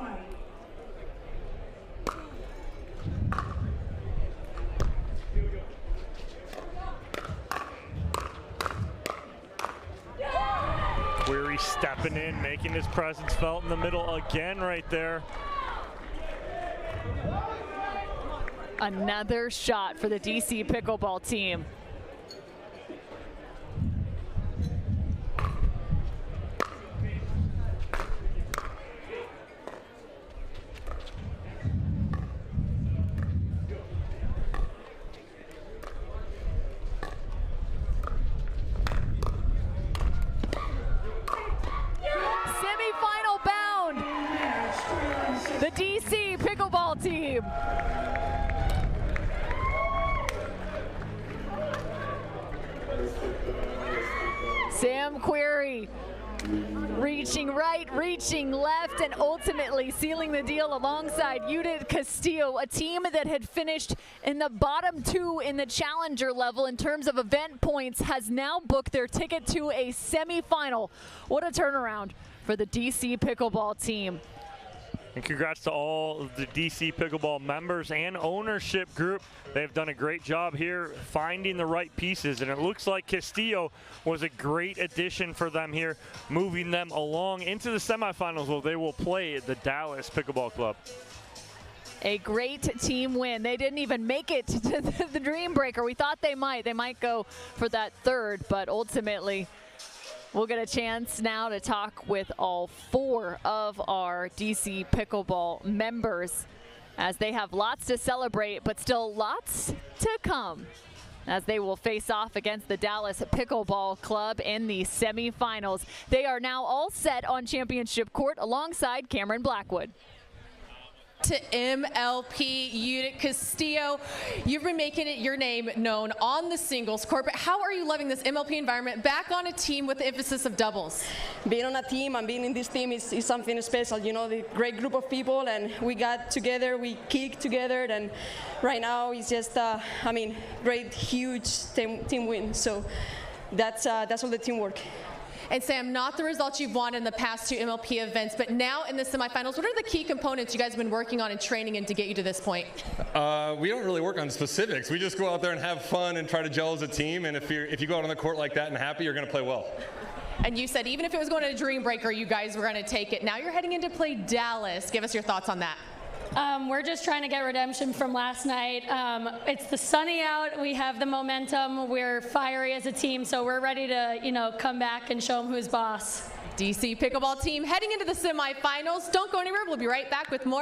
Query stepping in, making his presence felt in the middle again right there. Another shot for the DC Pickleball team. Semi-final bound. The DC Pickleball team. Sam Query reaching right, reaching left, and ultimately sealing the deal alongside Judith Castillo, a team that had finished in the bottom 2 in the challenger level in terms of event points, has now booked their ticket to a semifinal. What a turnaround for the DC Pickleball team. And congrats to all of the DC Pickleball members and ownership group. They've done a great job here finding the right pieces, and it looks like Castillo was a great addition for them here, moving them along into the semifinals where they will play the Dallas Pickleball Club. A great team win. They didn't even make it to the Dream Breaker. We thought they might. They might go for that third, but ultimately we'll get a chance now to talk with all 4 of our DC Pickleball members as they have lots to celebrate, but still lots to come, as they will face off against the Dallas Pickleball Club in the semifinals. They are now all set on championship court alongside Cameron Blackwood. To MLP Unit Castillo, you've been making it your name known on the singles court, but how are you loving this MLP environment back on a team with the emphasis of doubles? Being on a team and being in this team is something special. You know, the great group of people, and we got together, we kicked together, and right now it's just, great, huge team win. So that's all the teamwork. And Sam, not the results you've won in the past 2 MLP events, but now in the semifinals, what are the key components you guys have been working on and training in to get you to this point? We don't really work on specifics. We just go out there and have fun and try to gel as a team. And if you go out on the court like that and happy, you're going to play well. And you said even if it was going to a Dream Breaker, you guys were going to take it. Now you're heading in to play Dallas. Give us your thoughts on that. We're just trying to get redemption from last night. It's the sunny out. We have the momentum. We're fiery as a team, so we're ready to, come back and show them who's boss. DC Pickleball team heading into the semifinals. Don't go anywhere. We'll be right back with more.